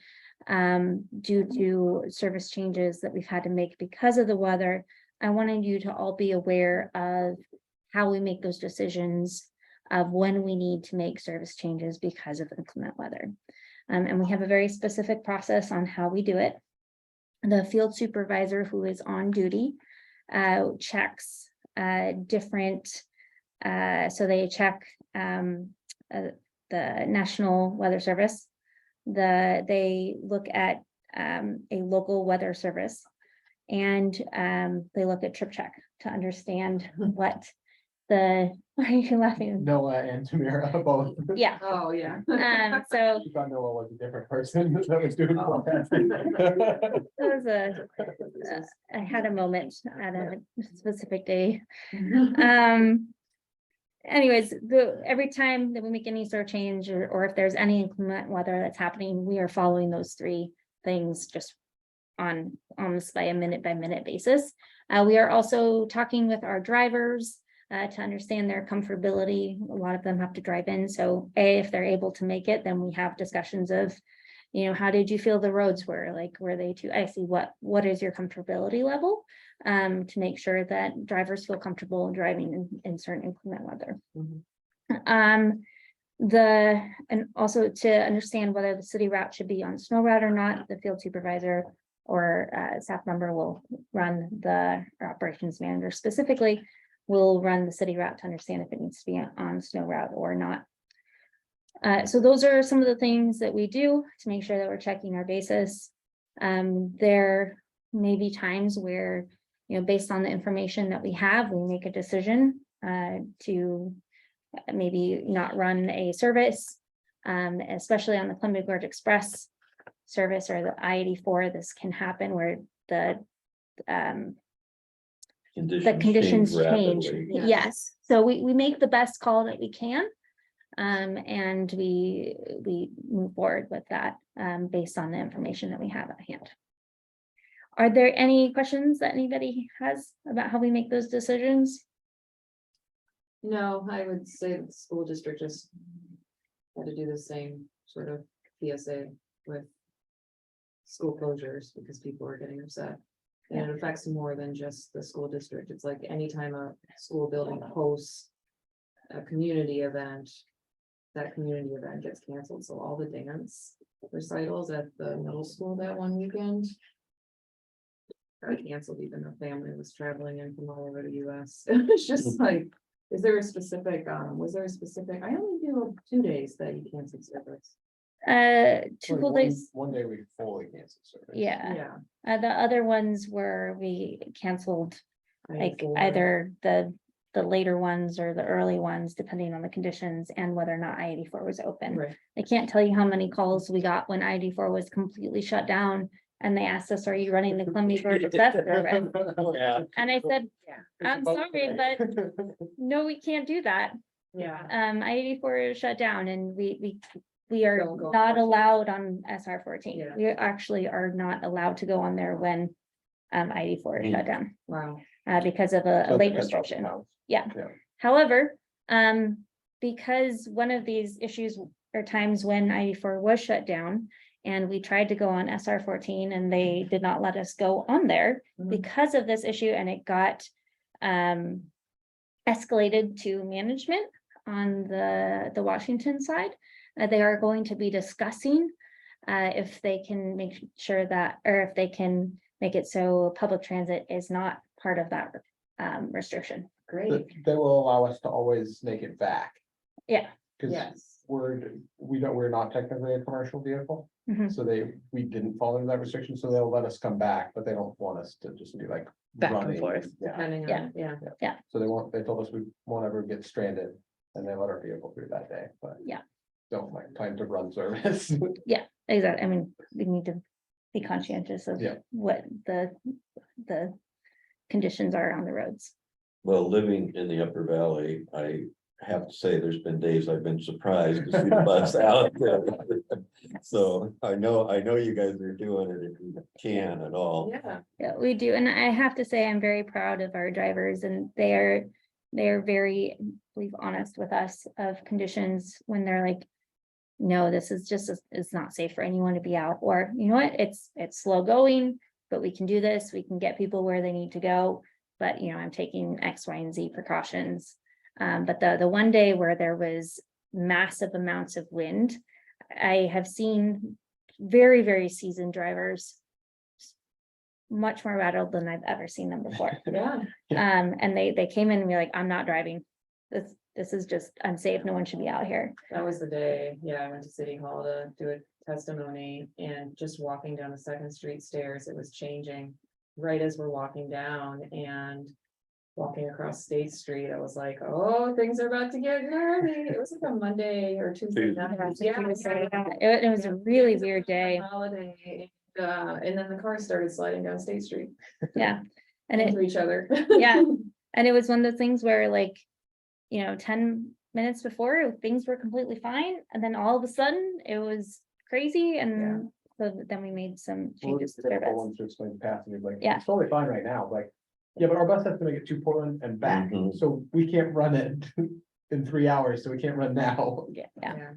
due to service changes that we've had to make because of the weather, I wanted you to all be aware of how we make those decisions of when we need to make service changes because of inclement weather. And we have a very specific process on how we do it. The field supervisor who is on duty checks different, so they check the National Weather Service. They look at a local weather service, and they look at Trip Check to understand what the, why are you laughing? Noah and Tamira both. Yeah. Oh, yeah. So I thought Noah was a different person that was doing forecasting. it was I had a moment at a specific day. Anyways, every time that we make any sort of change or if there's any inclement weather that's happening, we are following those 3 things just on almost by a minute basis. We are also talking with our drivers to understand their comfortability. A lot of them have to drive in. So if they're able to make it, then we have discussions of, you know, how did you feel the roads were? Like, were they too icy? What is your comfortability level? To make sure that drivers feel comfortable driving in certain inclement weather. And also to understand whether the city route should be on snow route or not, the field supervisor or staff member will run the operations manager specifically will run the city route to understand if it needs to be on snow route or not. So those are some of the things that we do to make sure that we're checking our basis. There may be times where, you know, based on the information that we have, we make a decision to maybe not run a service, especially on the Columbia Gorge Express service or the I-84. This can happen where the conditions change. rapidly. Yes, so we make the best call that we can. And we move forward with that based on the information that we have at hand. Are there any questions that anybody has about how we make those decisions? No, I would say that the school district just had to do the same sort of PSA with school closures because people are getting upset. And it affects more than just the school district. It's like anytime a school building hosts a community event, that community event gets canceled. So all the dance recitals at the middle school that one weekend got canceled, even though family was traveling in from all over the US. It's just like, Is there a specific, was there a specific, I only do 2 days that you canceled service. 2 Only full days, One day we fully canceled service. yeah. Yeah. The other ones were we canceled like 94. either the later ones or the early ones, depending on the conditions and whether or not I-84 was open. Right. I can't tell you how many calls we got when I-84 was completely shut down and they asked us, are you running the Columbia Georgia Best service? Yeah. And I said, Yeah. I'm sorry, but no, we can't do that. Yeah. I-84 is shut down and we are Don't go on not 14. allowed on SR 14. Yeah. We actually are not allowed to go on there when I-84 is shut down Wow. because of a late restriction. Yeah. However, because one of these issues or times when I-84 was shut down and we tried to go on SR 14 and they did not let us go on there Mhm. because of this issue, and it got escalated to management on the Washington side. They are going to be discussing if they can make sure that, or if they can make it so public transit is not part of that restriction. Great. They will allow us to always make it back. Yeah. Cause Yes. we're not technically a commercial vehicle, Mhm. so we didn't fall into that restriction, so they'll let us come back, but they don't want us to just be like. Back and running. forth. Yeah, Depending Yeah. on, yeah. so they told us we won't ever get stranded, and they let our vehicle through that day, but. Yeah. Don't like plan to run service. Exactly. I mean, we need to be conscientious of Yeah. what the conditions are on the roads. Well, living in the Upper Valley, I have to say, there's been days I've been surprised to see the bus out there. So I know you guys are doing it if you can at all. Yeah. Yeah, we do. And I have to say, I'm very proud of our drivers and they are very, I believe, honest with us of conditions when they're like, no, this is just, it's not safe for anyone to be out, or you know what, it's slow going, but we can do this. We can get people where they need to go. But I'm taking X, Y, and Z precautions. But the one day where there was massive amounts of wind, I have seen very, very seasoned drivers much more rattled than I've ever seen them before. Yeah. And they came in and be like, I'm not driving. This is just unsafe. No one should be out here. That was the day, I went to City Hall to do a testimony and just walking down the 2nd Street stairs, it was changing right as we're walking down and walking across State Street. I was like, oh, things are about to get nervy. It was like a Monday or Tuesday night. It was a really weird day. Holiday. And then the car started sliding down State Street. Yeah. And Into each other. yeah. And it was one of the things where 10 minutes before things were completely fine. And then all of a sudden it was crazy. And so then we made some changes to service. Ones to explain to passengers, like, Yeah. it's totally fine right now, like, yeah, but our bus has to make it to Portland and back, Mhm. so we can't run it in 3 hours, so we can't run now. Yeah.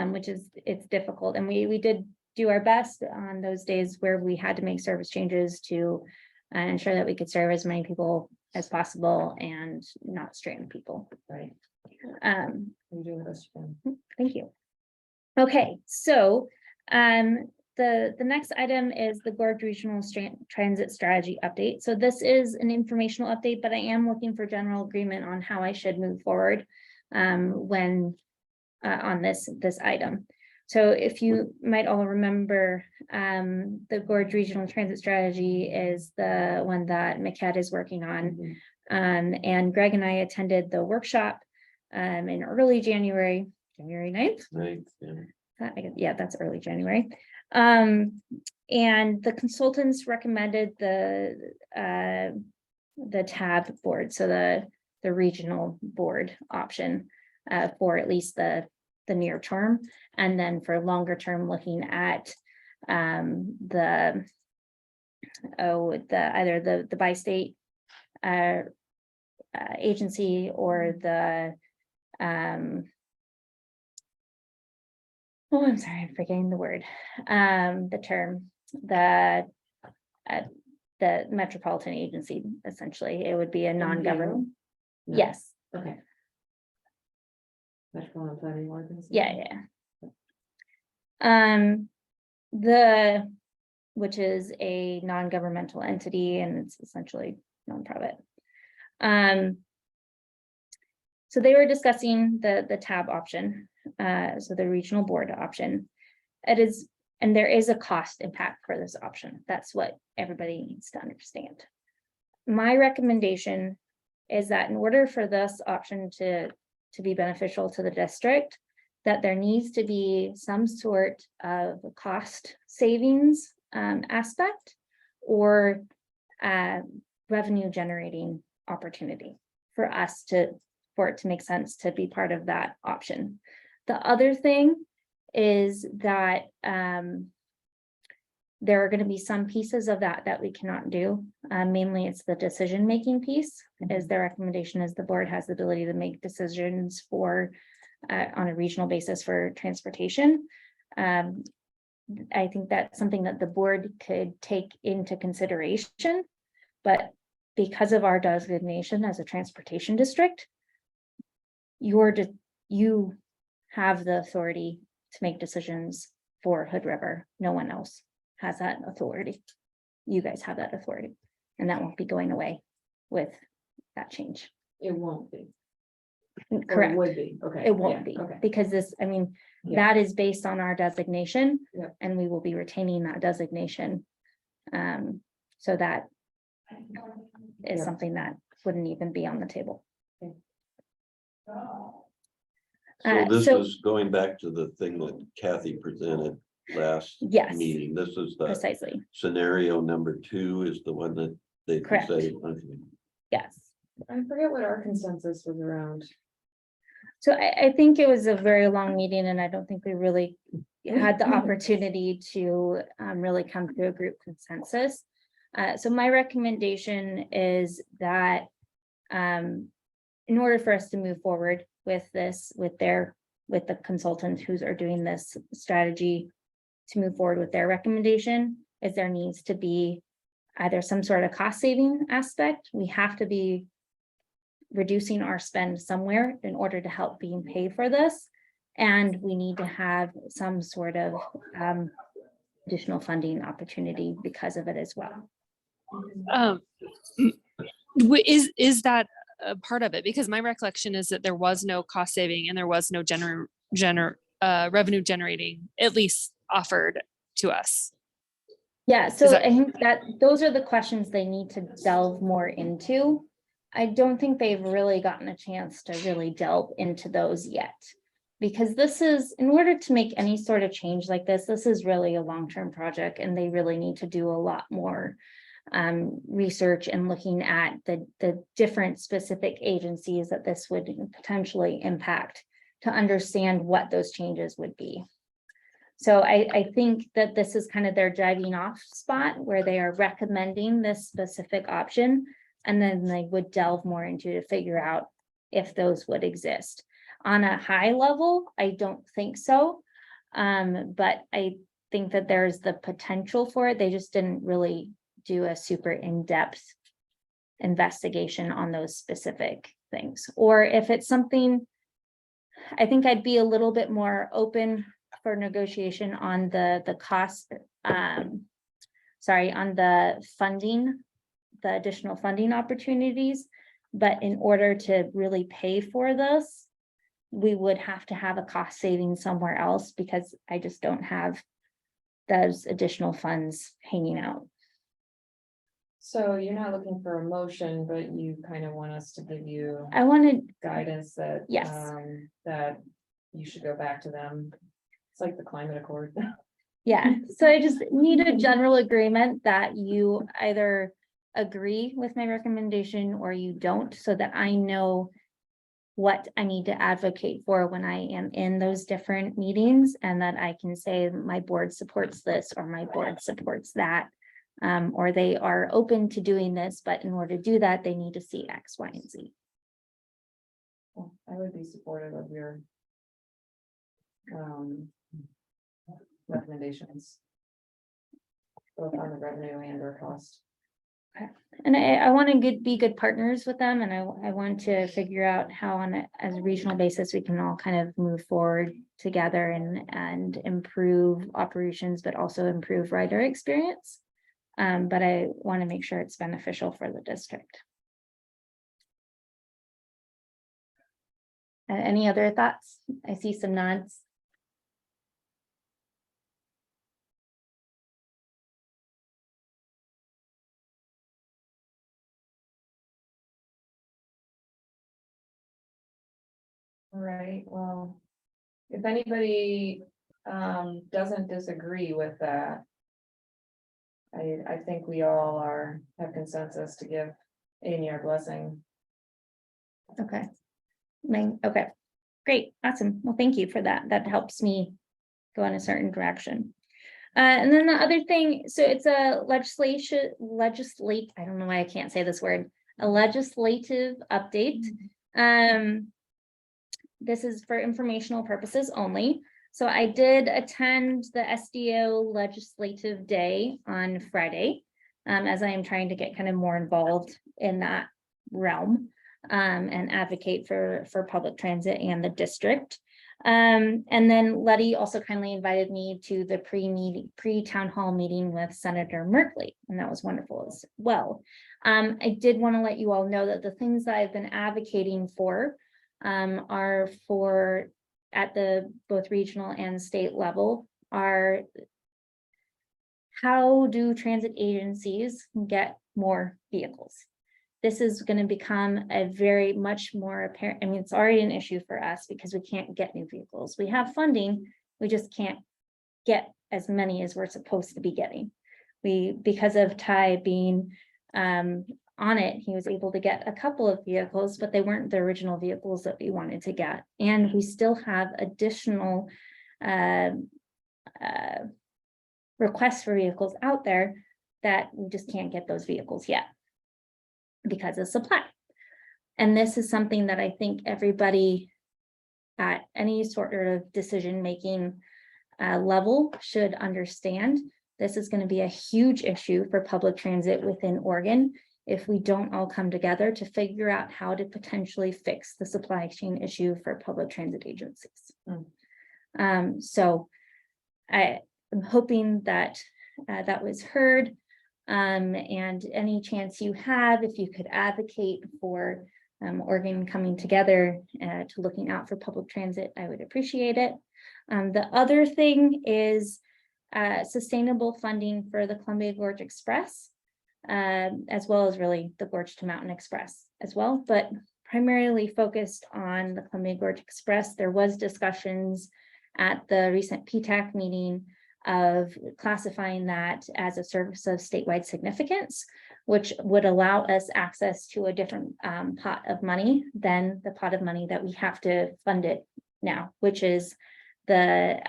Which is, it's difficult. And we did do our best on those days where we had to make service changes to ensure that we could serve as many people as possible and not strain people. Right. You're doing the best you can. Thank you. Okay, so the next item is the Gorge Regional Transit Strategy Update. So this is an informational update, but I am looking for general agreement on how I should move forward when on this item. So if you might all remember, the Gorge Regional Transit Strategy is the one that MCAT is working on. And Greg and I attended the workshop in early January 9th. Right, Yeah, that's early January. And the consultants recommended the TAB board, so the regional board option for at least the near term, and then for longer term, looking at either the bi-state agency or the I'm sorry, I'm forgetting the word, the term, the metropolitan agency. Essentially, it would be a non-government. No. Yes. Okay. Metropolitan Planning Organization. Yeah. Which is a non-governmental entity and it's essentially nonprofit. So they were discussing the tab option, so the regional board option. It is, and there is a cost impact for this option. That's what everybody needs to understand. My recommendation is that in order for this option to be beneficial to the district, that there needs to be some sort of cost savings aspect or revenue generating opportunity for it to make sense to be part of that option. The other thing is that there are going to be some pieces of that we cannot do. Mainly it's the decision-making piece. Is their recommendation is the board has the ability to make decisions for on a regional basis for transportation. I think that's something that the board could take into consideration, but because of our designation as a transportation district, you have the authority to make decisions for Hood River. No one else has that authority. You guys have that authority, and that won't be going away with that change. It won't be. Or it Correct. would be, okay. It won't yeah, be, okay. because this, I mean, Yeah. that is based on our designation. Yep. And we will be retaining that designation. So that is Yep. something that wouldn't even be on the table. So this so- is going back to the thing that Kathy presented last Yes. meeting. This is the Precisely, scenario number 2 is the one that they Correct. decided. Okay. yes. I forget what our consensus was around. So I think it was a very long meeting, and I don't think we really had the opportunity to really come to a group consensus. So my recommendation is that in order for us to move forward with this, with the consultants who are doing this strategy to move forward with their recommendation, is there needs to be either some sort of cost saving aspect. We have to be reducing our spend somewhere in order to help being paid for this. And we need to have some sort of additional funding opportunity because of it as well. Is that a part of it? Because my recollection is that there was no cost saving and there was no revenue generating, at least offered to us. Yeah, so that- I think that those are the questions they need to delve more into. I don't think they've really gotten a chance to really delve into those yet. Because this is, in order to make any sort of change like this is really a long-term project, and they really need to do a lot more research and looking at the different specific agencies that this would potentially impact to understand what those changes would be. So I think that this is kind of their driving off spot where they are recommending this specific option, and then they would delve more into to figure out if those would exist. On a high level, I don't think so. But I think that there's the potential for it. They just didn't really do a super in-depth investigation on those specific things. Or if it's something, I think I'd be a little bit more open for negotiation on the cost, on the funding, the additional funding opportunities. But in order to really pay for this, we would have to have a cost saving somewhere else, because I just don't have those additional funds hanging out. So you're not looking for a motion, but you kind of want us to give you I wanted, guidance that. Yes. That you should go back to them. It's like the climate accord. yeah, so I just need a general agreement that you either agree with my recommendation or you don't, so that I know what I need to advocate for when I am in those different meetings, and that I can say my board supports this or my board supports that. Or they are open to doing this, but in order to do that, they need to see X, Y, and Z. Well, I would be supportive of your recommendations, both on the revenue and or cost. And I want to be good partners with them, and I want to figure out how as a regional basis, we can all kind of move forward together and improve operations, but also improve rider experience. But I want to make sure it's beneficial for the district. Any other thoughts? I see some nods. All right, well, if anybody doesn't disagree with that. I think we all have consensus to give Amy our blessing. Okay. Okay, great, awesome. Well, thank you for that. That helps me go in a certain direction. And then the other thing, so it's a I don't know why I can't say this word, a legislative update. This is for informational purposes only. So I did attend the SDO Legislative Day on Friday, as I am trying to get kind of more involved in that realm, and advocate for public transit and the district. And then Letty also kindly invited me to the pre-town hall meeting with Senator Merkley, and that was wonderful as well. I did want to let you all know that the things that I've been advocating for are for at the both regional and state level are how do transit agencies get more vehicles? This is going to become a very much more apparent. I mean, it's already an issue for us because we can't get new vehicles. We have funding, we just can't get as many as we're supposed to be getting. Because of Ty being on it, he was able to get a couple of vehicles, but they weren't the original vehicles that we wanted to get. And we still have additional requests for vehicles out there that we just can't get those vehicles yet because of supply. And this is something that I think everybody at any sort of decision-making level should understand. This is going to be a huge issue for public transit within Oregon if we don't all come together to figure out how to potentially fix the supply chain issue for public transit agencies. So I am hoping that that was heard, and any chance you have, if you could advocate for Oregon coming together to looking out for public transit, I would appreciate it. The other thing is sustainable funding for the Columbia Gorge Express, as well as really the Gorge to Mountain Express as well, but primarily focused on the Columbia Gorge Express. There was discussions at the recent PTAC meeting of classifying that as a service of statewide significance, which would allow us access to a different pot of money than the pot of money that we have to fund it now, which is the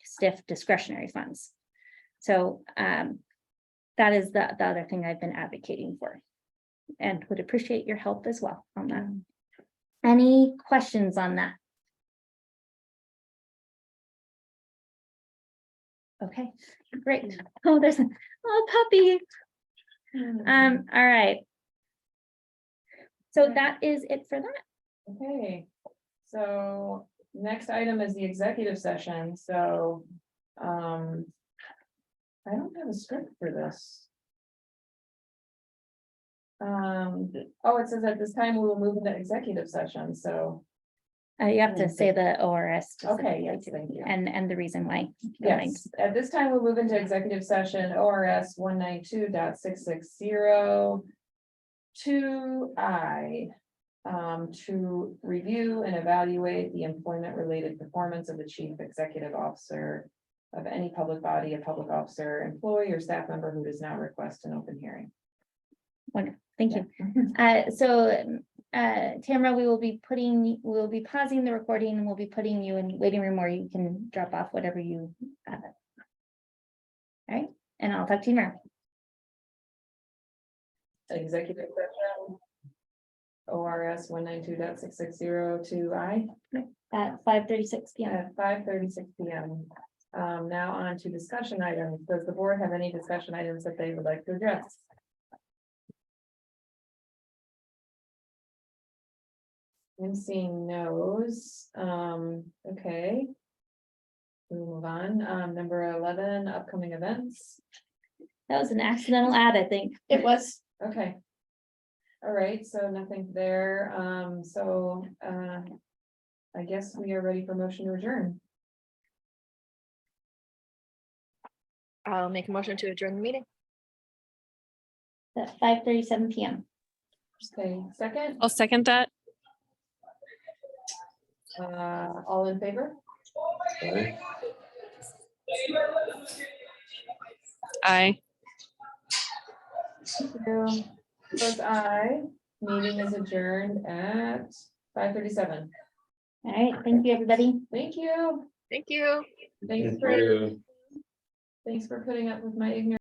STIF discretionary funds. So that is the other thing I've been advocating for, and would appreciate your help as well on that. Any questions on that? Okay, great. Oh, there's a puppy. All right. So that is it for that. Okay, so next item is the executive session. So I don't have a script for this. Oh, it says at this time we will move into executive session, so. You have to say the ORS. Okay, yes, thank you. And the reason why. Yes, at this time we'll move into executive session, ORS 192.660. 2I, to review and evaluate the employment-related performance of the chief executive officer of any public body, a public officer, employee, or staff member who does not request an open hearing. Wonderful, thank you. Tamara, we will be pausing the recording, and we'll be putting you in waiting room where you can drop off whatever you have. All right, and I'll talk to you tomorrow. Executive session. ORS 192.660 At 5:36 p.m. At 5:36 p.m. Now on to discussion items. Does the board have any discussion items that they would like to address? I'm seeing no's. Okay. We'll move on. Number 11, upcoming events. That was an accidental ad, I think. It was. Okay. All right, so nothing there. I guess we are ready for motion to adjourn. I'll make a motion to adjourn the meeting. At 5:37 PM. Okay, second, I'll second that. all in favor? Right? Aye. Thank you. Votes aye. Meeting is adjourned at 5:37. All right, thank you, everybody. Thank you. Thank you. Thanks Thank for, you. thanks for putting up with my ignorance.